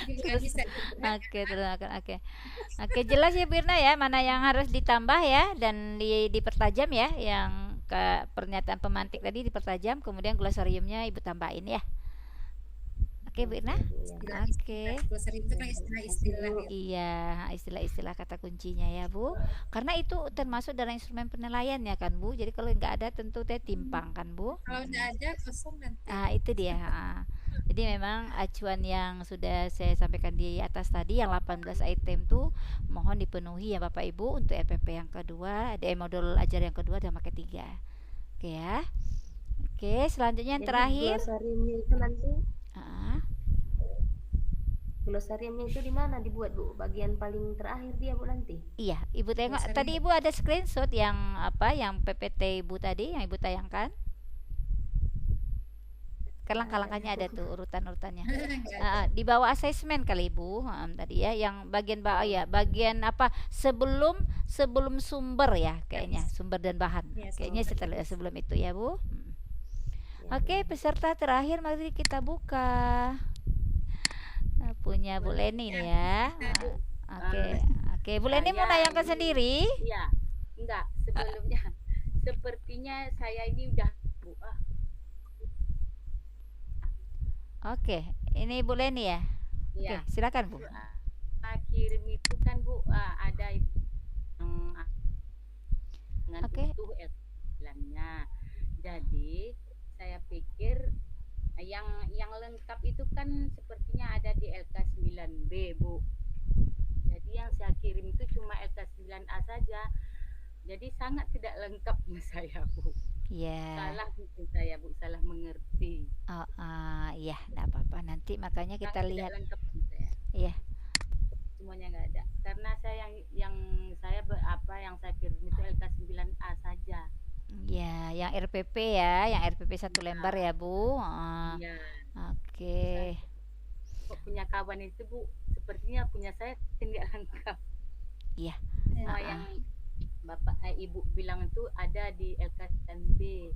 tidur Terus lagi saya juga. oke, terus oke. Oke, jelas ya Birna ya, mana yang harus ditambah ya dan dipertajam ya, yang ke pernyataan pemantik tadi dipertajam, kemudian glosariumnya Ibu tambahin ya. Oke, Birna. Ya, Bu, ya. Istilah-istilah Oke. glossary itu kan istilah-istilah gitu. Iya, istilah-istilah kata kuncinya ya Bu. Karena itu termasuk dalam instrumen penilaian ya kan Bu. Jadi kalau nggak ada tentu teh timpang kan Bu. Kalau nggak ada kosong nanti. Itu dia. Jadi memang acuan yang sudah saya sampaikan di atas tadi yang 18 item tuh mohon dipenuhi ya Bapak Ibu untuk RPP yang kedua, modul ajar yang kedua dan ketiga. Oke ya. Oke, selanjutnya yang Jadi terakhir. glosariumnya itu nanti Ah, glosariumnya itu di mana dibuat, Bu? Bagian paling terakhir dia, Bu, nanti. iya, Ibu tengok Glossary tadi Ibu ada screenshot yang apa yang PPT Ibu tadi yang Ibu tayangkan. Kan langkah-langkahnya ada tuh urutan-urutannya. nggak ada. Di bawah asesmen kali Ibu, tadi ya, yang bagian bawah ya, bagian apa sebelum sebelum sumber ya, kayaknya sumber dan bahan. Ya, Kayaknya setelah sebelum itu ya Bu. Ya, Oke, peserta terakhir mari kita buka. Punya Bu Leni nih ya. Oke, oke, Bu Leni mau Saya nayangkan ini- sendiri? Iya, enggak sebelumnya. Sepertinya saya ini udah Bu. Oke, ini Bu Leni ya. Iya. Oke, silakan Bu. Kirim itu kan Bu ada yang dengan Oke. utuh LK-nya. Jadi saya pikir yang lengkap itu kan sepertinya ada di LK9B Bu. Jadi yang saya kirim itu cuma LK9A saja. Jadi sangat tidak lengkap menurut saya Bu. Ya. Salah mungkin saya Bu, salah mengerti. Iya, enggak apa-apa. Nanti makanya kita Sangat lihat. tidak lengkap menurut saya. Iya. Semuanya nggak ada. Karena saya yang saya yang saya kirim itu LK9A saja. Ya, yang RPP ya, yang RPP satu lembar ya Bu. Iya. Oke. Kok punya kawan itu Bu, sepertinya punya saya tidak lengkap. Iya. Semua yang Bapak Ibu bilang itu ada di LK9B.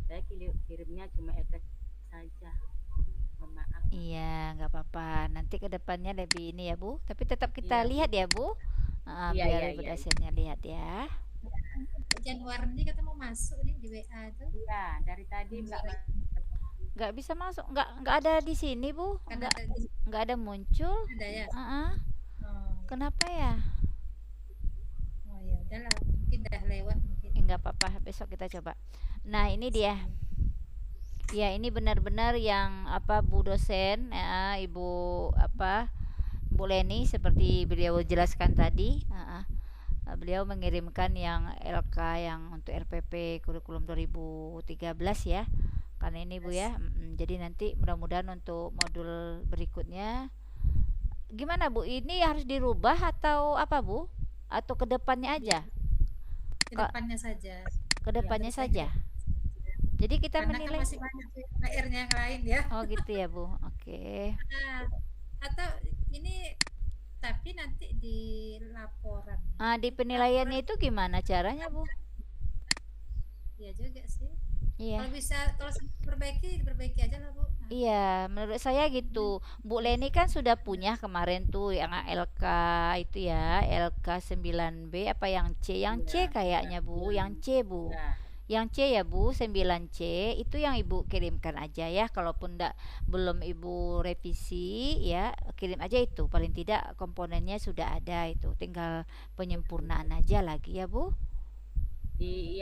Saya kirimnya cuma LK saja. Mohon maaf. Iya, nggak apa-apa. Nanti ke depannya lebih ini ya Bu. Tapi tetap kita Iya, Bu. lihat ya Bu. Iya, Biar iya, Ibu iya. dosennya lihat ya. Januari kata mau masuk nih di WA tuh. Iya, dari tadi nggak Nggak bisa masuk, nggak ada di sini Bu. Karena Nggak ada muncul. ada ya. Ah, Oh, kenapa ya? oh ya udahlah, mungkin dah lewat mungkin. Nggak apa-apa. Besok kita coba. Nah, ini dia. Ya, ini benar-benar yang apa Bu dosen, ya, Ibu apa Bu Leni seperti beliau jelaskan tadi. Beliau mengirimkan yang LK yang untuk RPP kurikulum 2013 ya. Karena ini Bu ya. Jadi nanti mudah-mudahan untuk modul berikutnya gimana Bu? Ini harus dirubah atau apa Bu? Atau ke depannya aja? Ke depannya saja. Ke depannya saja. Jadi kita Karena kan menilai. masih banyak PR-nya yang lain ya. Oh gitu ya Bu. Oke. Nah, atau ini tapi nanti di laporan. Di penilaiannya itu gimana caranya Bu? Iya juga sih. Iya. Kalau diperbaiki aja lah Bu. Nah, Iya, menurut saya gitu. Bu Leni kan sudah punya kemarin tuh yang LK itu ya, LK 9B apa yang C? Yang C kayaknya Bu, yang C Bu. Yang C ya Bu, 9C itu yang Ibu kirimkan aja ya. Kalaupun belum Ibu revisi ya, kirim aja itu. Paling tidak komponennya sudah ada itu. Tinggal penyempurnaan aja lagi ya Bu. di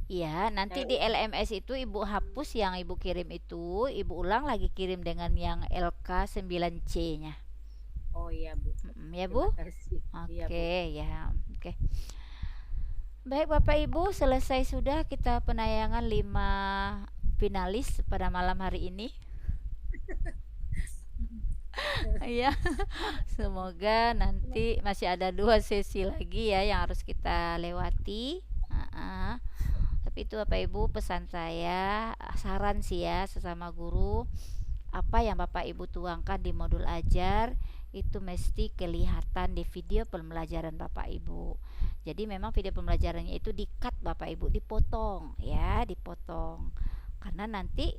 Iya, nanti di LMS itu Ibu hapus yang Ibu kirim itu, Ibu ulang lagi kirim dengan yang LK 9C-nya. Oh iya Bu. Ya Bu? Terima kasih. Iya, Bu. Oke, ya. Oke. Baik Bapak Ibu, selesai sudah kita penayangan 5 finalis pada malam hari ini. Iya. Semoga nanti masih ada 2 sesi lagi ya yang harus kita lewati. Tapi itu Bapak Ibu pesan saya, saran sih ya sesama guru, apa yang Bapak Ibu tuangkan di modul ajar itu mesti kelihatan di video pembelajaran Bapak Ibu. Jadi memang video pembelajarannya itu di-cut Bapak Ibu, dipotong ya, dipotong. Karena nanti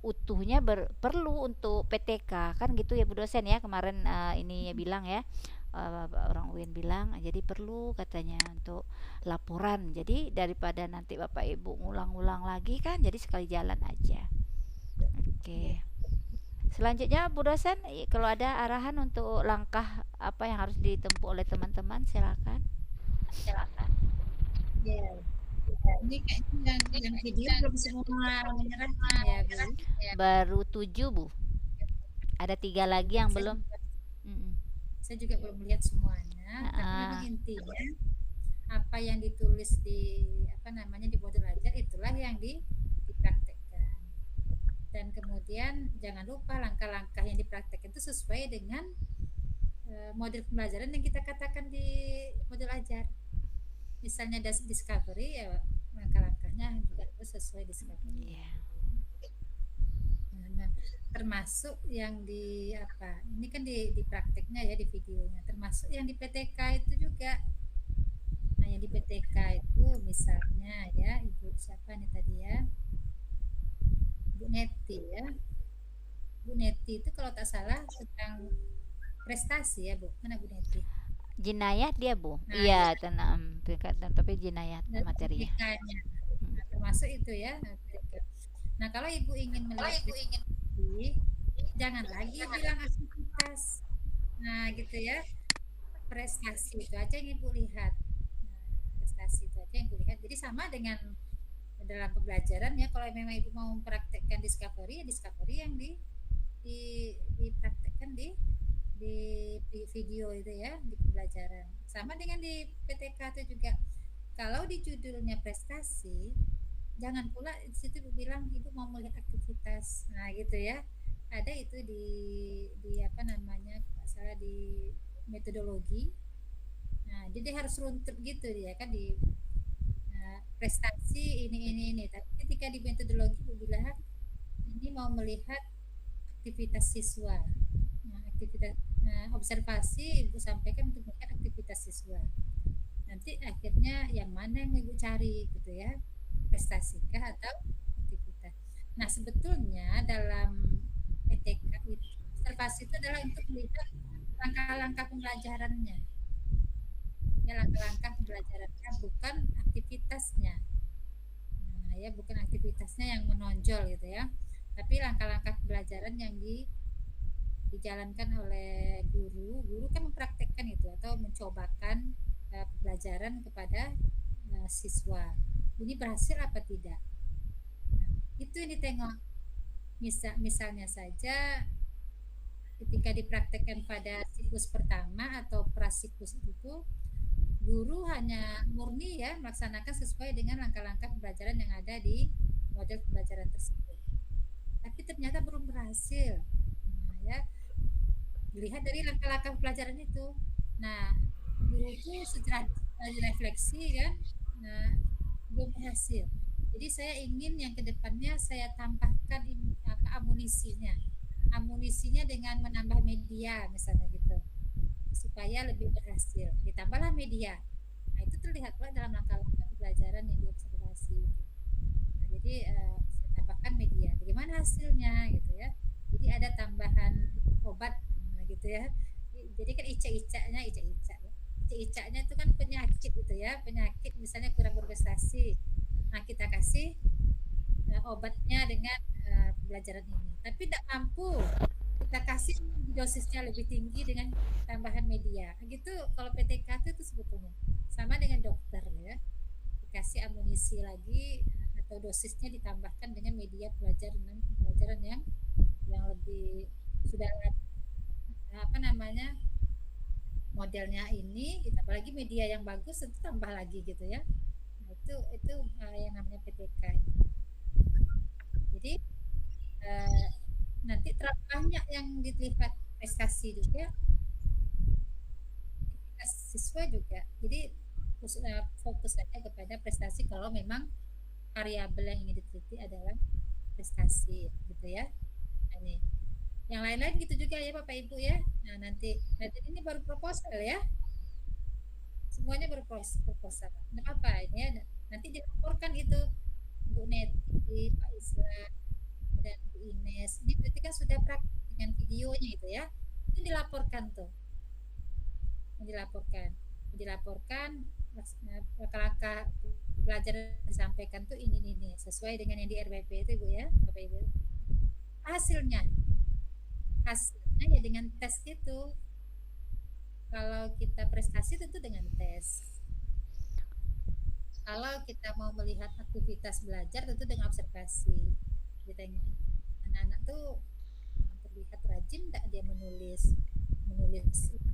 utuhnya perlu untuk PTK kan gitu ya Bu dosen ya, kemarin ini ya bilang ya, orang UIN bilang jadi perlu katanya untuk laporan. Jadi daripada nanti Bapak Ibu ngulang-ngulang lagi kan, jadi sekali jalan aja. Oke. Selanjutnya Bu dosen, kalau ada arahan untuk langkah apa yang harus ditempuh oleh teman-teman, silakan. Ya, ini kayaknya yang video belum semua menyerahkan ya, Bu. Baru 7 Bu. Ada 3 lagi yang belum. Saya juga belum melihat semuanya, tapi memang intinya apa yang ditulis di di modul ajar itulah yang dipraktekkan. Dan kemudian jangan lupa langkah-langkah yang dipraktekkan itu sesuai dengan model pembelajaran yang kita katakan di modul ajar. Misalnya discovery ya langkah-langkahnya juga harus sesuai discovery. Nah, termasuk yang ini kan di prakteknya ya, di videonya, termasuk yang di PTK itu juga. Nah, yang di PTK itu misalnya ya, Ibu siapa nih tadi ya, Bu Neti ya. Bu Neti itu kalau tak salah tentang prestasi ya Bu, mana Bu Neti? Jinayat dia Bu. Nah, iya tentang tapi jinayat materinya. Nah, termasuk itu ya. Nah, kalau Ibu ingin melihat jangan lagi bilang aktivitas. Nah, gitu ya. Prestasi itu aja yang Ibu lihat. Nah, prestasi itu aja yang Ibu lihat. Jadi sama dengan dalam pembelajaran ya, kalau memang Ibu mau mempraktekkan discovery, ya discovery yang dipraktekkan di video itu ya, di pembelajaran. Sama dengan di PTK itu juga. Kalau di judulnya prestasi, jangan pula di situ bilang Ibu mau melihat aktivitas. Nah, gitu ya. Ada itu di salah di metodologi. Nah, jadi harus runtut gitu dia kan di prestasi ini. Tapi ketika di metodologi Ibu bilang ini mau melihat aktivitas siswa. Nah, observasi Ibu sampaikan untuk melihat aktivitas siswa. Nanti akhirnya yang mana yang Ibu cari gitu ya, prestasikah atau aktivitas. Nah, sebetulnya dalam PTK itu observasi itu adalah untuk melihat langkah-langkah pembelajarannya. Ya, langkah-langkah pembelajarannya, bukan aktivitasnya. Nah, ya, bukan aktivitasnya yang menonjol gitu ya, tapi langkah-langkah pembelajaran yang dijalankan oleh guru kan mempraktekkan itu atau mencobakan pembelajaran kepada siswa. Ini berhasil apa tidak? Nah, itu yang ditengok. Misalnya saja ketika dipraktekkan pada siklus pertama atau prasiklus itu, guru hanya murni ya melaksanakan sesuai dengan langkah-langkah pembelajaran yang ada di model pembelajaran tersebut. Tapi ternyata belum berhasil. Nah, ya, dilihat dari langkah-langkah pelajaran itu. Nah, guru itu setelah refleksi kan, nah, belum berhasil. Jadi saya ingin yang kedepannya saya tambahkan amunisinya dengan menambah media misalnya gitu, supaya lebih berhasil. Ditambahlah media. Nah, itu terlihat pula dalam langkah-langkah pembelajaran yang diobservasi itu. Nah, jadi saya tambahkan media. Bagaimana hasilnya gitu ya? Jadi ada tambahan obat gitu ya. Jadi kan ica-icanya itu kan penyakit gitu ya, penyakit misalnya kurang berprestasi. Nah, kita kasih obatnya dengan pembelajaran ini. Tapi tidak mampu, kita kasih dosisnya lebih tinggi dengan tambahan media. Gitu kalau PTK itu sebetulnya sama dengan dokter ya. Dikasih amunisi lagi atau dosisnya ditambahkan dengan media pelajaran yang lebih sudah modelnya ini, ditambah lagi media yang bagus, itu tambah lagi gitu ya. Nah, itu yang namanya PTK. Jadi nanti terlalu banyak yang dilihat prestasi juga, siswa juga. Jadi fokus saja kepada prestasi kalau memang variabel yang ingin diteliti adalah prestasi gitu ya. Ini Yang lain-lain gitu juga ya Bapak Ibu ya. Nah, nanti ini baru proposal ya. Semuanya baru proposal. Nggak apa ini ya. Nanti dilaporkan itu Bu Neti, Pak Isra, dan Bu Ines. Ini berarti kan sudah praktik dengan videonya itu ya. Itu dilaporkan tuh. Dilaporkan langkah-langkah belajar yang disampaikan tuh ini sesuai dengan yang di RPP itu Bu ya, Bapak Ibu. Hasilnya ya dengan tes itu. Kalau kita prestasi tentu dengan tes. Kalau kita mau melihat aktivitas belajar tentu dengan observasi. Kita anak-anak tuh terlihat rajin nggak dia menulis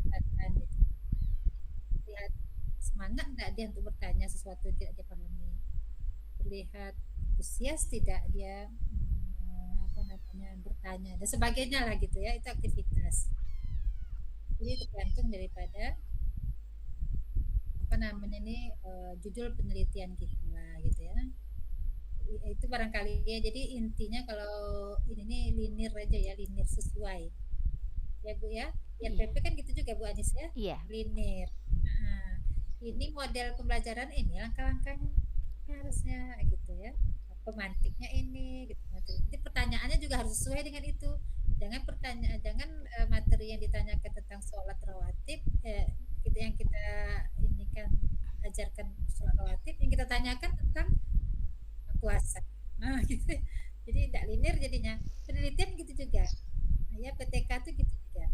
catatan gitu. Terlihat semangat nggak dia untuk bertanya sesuatu yang tidak dia pahami. Terlihat antusias tidak dia bertanya dan sebagainya lah gitu ya, itu aktivitas. Jadi tergantung daripada judul penelitian kita gitu ya. Itu barangkali ya. Jadi intinya kalau ini nih linear aja ya, linear sesuai ya Bu ya. IRPP kan gitu juga Bu Anis ya. Iya. Linear. Nah, ini model pembelajaran ini langkah-langkahnya harusnya gitu ya. Pemantiknya ini gitu. Jadi pertanyaannya juga harus sesuai dengan itu. Jangan materi yang ditanyakan tentang sholat rawatib gitu yang kita ini kan ajarkan sholat rawatib, yang kita tanyakan tentang puasa. Nah, gitu. Jadi tidak linear jadinya. Penelitian gitu juga. Nah, ya PTK itu gitu juga.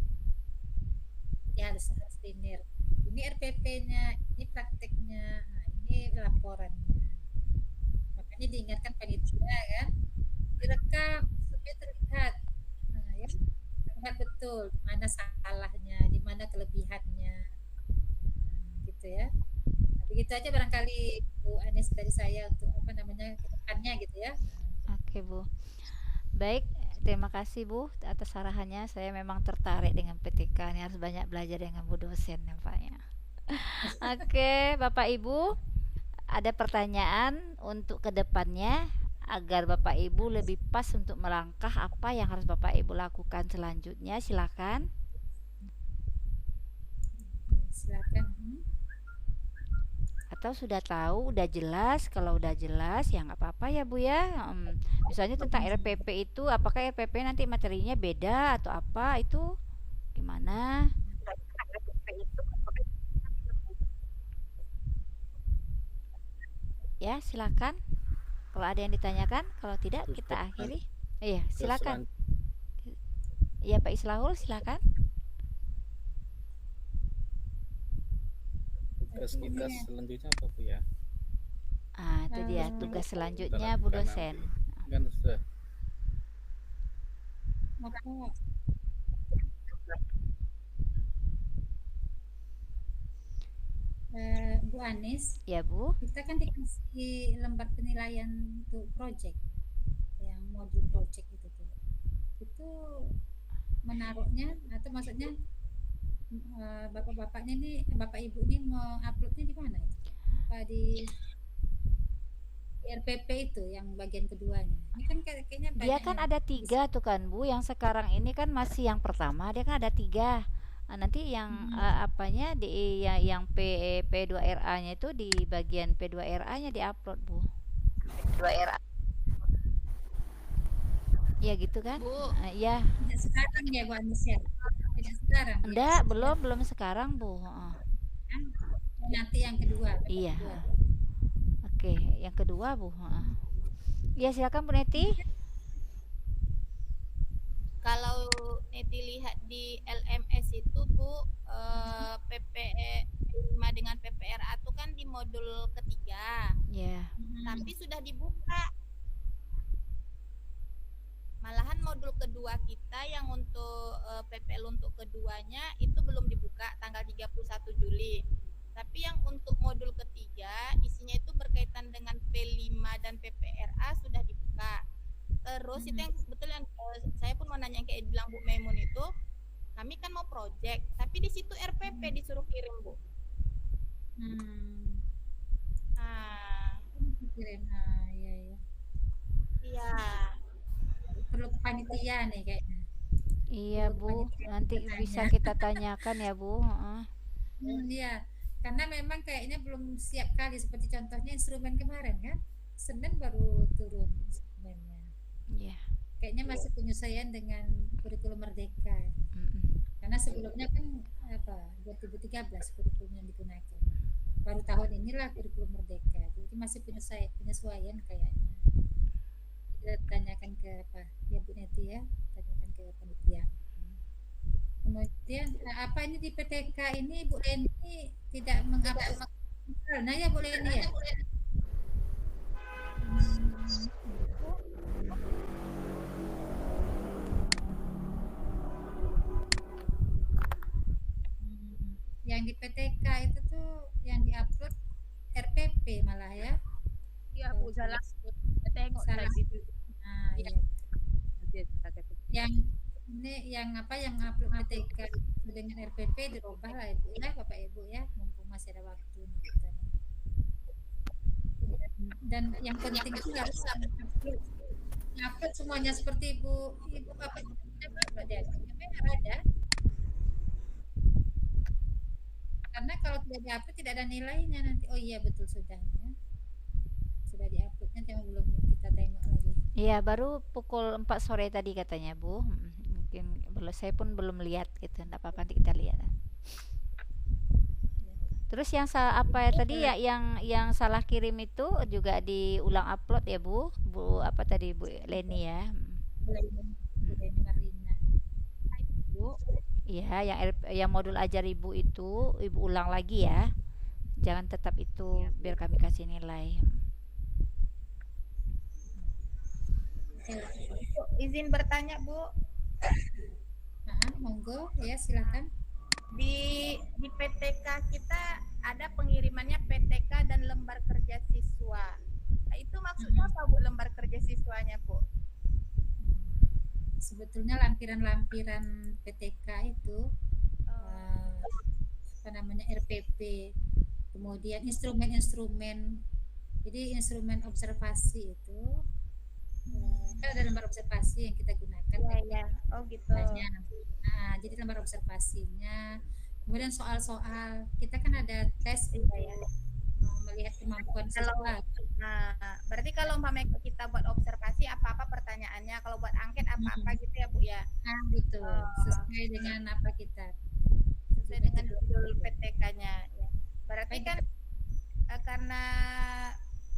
Ya harus linear. Ini RPP-nya, ini prakteknya, nah, ini laporannya. Makanya diingatkan panitia kan, direkam supaya terlihat. Nah, ya terlihat betul mana salahnya, di mana kelebihannya. Nah, gitu ya. Nah, begitu aja barangkali Bu Anis dari saya untuk ke depannya gitu ya. Oke Bu. Baik, terima kasih Bu atas arahannya. Saya memang tertarik dengan PTK. Ini harus banyak belajar dengan Bu dosen nampaknya. Oke, Bapak Ibu, ada pertanyaan untuk kedepannya agar Bapak Ibu lebih pas untuk melangkah apa yang harus Bapak Ibu lakukan selanjutnya? Silakan. Silakan. Atau sudah tahu, udah jelas? Kalau udah jelas ya nggak apa-apa ya Bu ya. Misalnya tentang RPP itu, apakah RPP nanti materinya beda atau apa itu gimana? Ya silakan. Kalau ada yang ditanyakan, kalau tidak kita akhiri. Iya silakan. Iya Pak Islahul silakan. Tugas kita selanjutnya apa Bu ya? Itu dia tugas selanjutnya Bu dosen. Kan sudah. Bu Anis, ya Bu, kita kan dikasih lembar penilaian untuk project, yang modul project itu menaruhnya atau maksudnya bapak-bapaknya nih, bapak ibu ini mau uploadnya di mana itu? Apa di RPP itu yang bagian keduanya? Ini kan kayaknya dia kan ada 3 tuh kan Bu, yang sekarang ini kan masih yang pertama, dia kan ada 3. Nanti yang apanya di yang P2RA-nya itu di bagian P2RA-nya diupload Bu. P2RA. Ya gitu kan? Bu. Ya. Tidak sekarang ya Bu Anis ya. Tidak sekarang. Enggak, ya? belum sekarang Bu. Nanti yang kedua. Iya. Oke, yang kedua Bu. Ya silakan Bu Neti. Kalau Neti lihat di LMS itu Bu, PPE 5 dengan PPRA itu kan di modul ketiga. Ya. Tapi sudah dibuka. Malahan modul kedua kita yang untuk PPL untuk keduanya itu belum dibuka tanggal 31 Juli. Tapi yang untuk modul ketiga isinya itu berkaitan dengan P5 dan PPRA sudah dibuka. Terus itu yang betul yang saya pun mau nanya yang kayak bilang Bu Memun itu, kami kan mau project, tapi di situ RPP disuruh kirim Bu. Kirim, iya. Iya. Perlu panitia nih kayaknya. Iya Bu, banyak yang nanti bisa bertanya. kita tanyakan ya Bu. Heeh. Iya, karena memang kayaknya belum siap kali seperti contohnya instrumen kemarin kan, Senin baru turun instrumennya. Iya. Kayaknya masih penyesuaian dengan kurikulum Merdeka. Mm-mm. Karena sebelumnya kan apa 2013 kurikulum yang digunakan. Baru tahun inilah kurikulum Merdeka. Jadi masih penyesuaian kayaknya. Kita tanyakan ke apa? Ya Bu Neti ya, tanyakan ke panitia. Kemudian apa ini di PTK ini Bu Leni tidak mengupload. Nah ya Bu Leni ya. Yang di PTK itu tuh yang diupload RPP malah ya. Iya Bu, salah. Saya tengok Salah. tadi. Nah, Iya. iya. Nanti kita kasih. Yang ini yang apa yang upload PTK itu dengan RPP dirubah lah Ibu ya, Bapak Ibu ya, mumpung masih ada waktu nih kita nih. Dan yang penting itu harus upload semuanya seperti Ibu Bapak upload ya. Ada. Karena kalau tidak diupload tidak ada nilainya nanti. Oh iya betul sudah ya. Sudah diuploadnya cuma belum kita tengok lagi. Iya, baru pukul 4 sore tadi katanya Bu. Mungkin saya pun belum lihat gitu. Enggak apa-apa, nanti kita lihat. Terus yang apa ya tadi ya yang salah kirim itu juga diulang upload ya Bu? Bu apa tadi Bu Leni ya? Leni Marlina. Bu, Iya, yang modul ajar Ibu itu Ibu ulang lagi ya. Jangan tetap itu biar kami kasih nilai. Izin bertanya Bu, Monggo ya silakan. di PTK kita ada pengirimannya PTK dan lembar kerja siswa. Nah, itu maksudnya apa Bu lembar kerja siswanya Bu? Sebetulnya lampiran-lampiran PTK itu apa namanya RPP, kemudian instrumen-instrumen. Jadi instrumen observasi itu kan ada lembar observasi yang kita gunakan. Ya. Oh gitu. Nah, jadi lembar observasinya. Kemudian soal-soal kita kan ada tes ya, melihat kemampuan siswa. Nah, berarti kalau umpamanya kita buat observasi apa-apa pertanyaannya, kalau buat angket apa-apa gitu ya Bu ya. Nah, betul. Sesuai dengan apa kita. Sesuai dengan judul PTK-nya ya. Berarti kan karena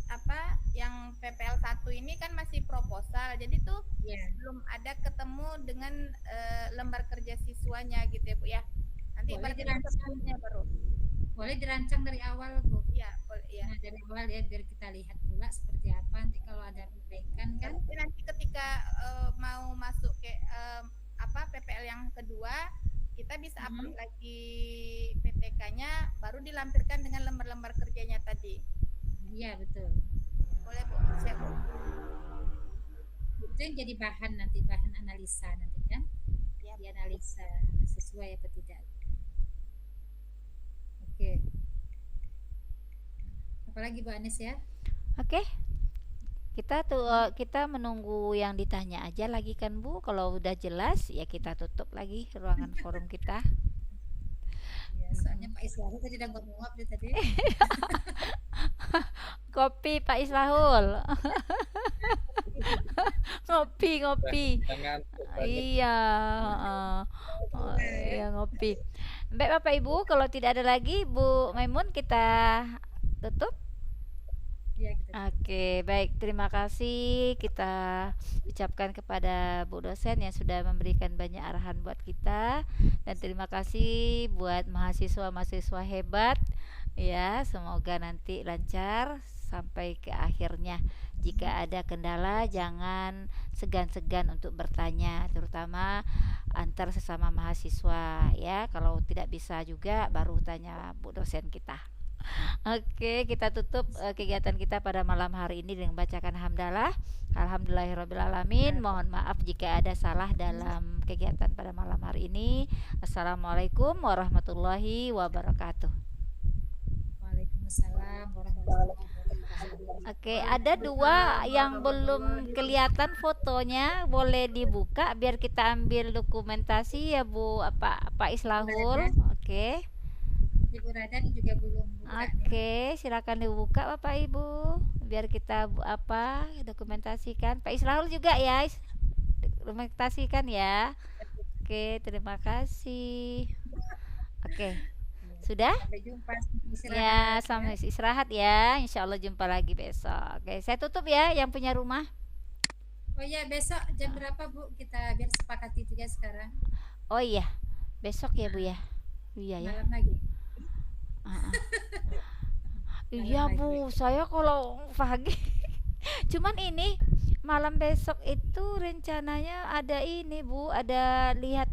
apa yang PPL 1 ini kan masih proposal. Jadi tuh belum ada ketemu dengan lembar kerja siswanya gitu ya Bu ya. Nanti berarti dirancangnya baru. Boleh dirancang dari awal Bu. Iya, boleh ya. Nah, dari awal ya biar kita lihat pula seperti apa nanti kalau ada perbaikan kan. Nanti ketika mau masuk ke apa PPL yang kedua, kita bisa upload lagi PTK-nya baru dilampirkan dengan lembar-lembar kerjanya tadi. Iya, betul. Boleh Bu, siap Bu. Itu yang jadi bahan nanti, bahan analisa nanti kan. Ya. Dianalisa sesuai apa tidak. Oke. Apalagi Bu Anis ya? Oke. Kita menunggu yang ditanya aja lagi kan Bu. Kalau udah jelas ya kita tutup lagi ruangan forum kita. Ya, soalnya Pak Islahul tadi udah nguap dia tadi. Kopi Pak Islahul. ngopi. Iya, iya ngopi. Baik Bapak Ibu, kalau tidak ada lagi Bu Maimun kita tutup. Ya, Oke, baik. Terima kasih kita ucapkan kepada Bu dosen yang sudah memberikan banyak arahan buat kita, dan terima kasih buat mahasiswa-mahasiswa hebat. Ya, semoga nanti lancar sampai ke akhirnya. Jika ada kendala jangan segan-segan untuk bertanya, terutama antar sesama mahasiswa ya. Kalau tidak bisa juga baru tanya Bu dosen kita. Oke, kita tutup kegiatan kita pada malam hari ini dengan bacakan hamdalah. Alhamdulillahirrabbilalamin. Mohon maaf jika ada salah dalam kegiatan pada malam hari ini. Assalamualaikum warahmatullahi wabarakatuh. Waalaikumsalam warahmatullahi wabarakatuh. Oke, ada dua yang belum kelihatan fotonya, boleh dibuka biar kita ambil dokumentasi ya Bu, Pak Islahul. Oke. Ibu Radan juga belum buka nih. Oke, silakan dibuka Bapak Ibu, biar kita dokumentasikan. Pak Islahul juga ya, dokumentasikan ya. Oke, terima kasih. Oke, sudah? Sampai jumpa, Ya, istirahat sampai istirahat ya. Insya Allah jumpa lagi besok. Oke, saya tutup ya yang punya rumah. Oh iya, besok jam berapa Bu? Kita biar sepakati juga sekarang. Oh iya, besok ya Bu ya. Iya ya. Malam lagi. Ah, ah. Iya Bu, saya kalau pagi. Cuman ini malam besok itu rencananya ada ini Bu, ada lihat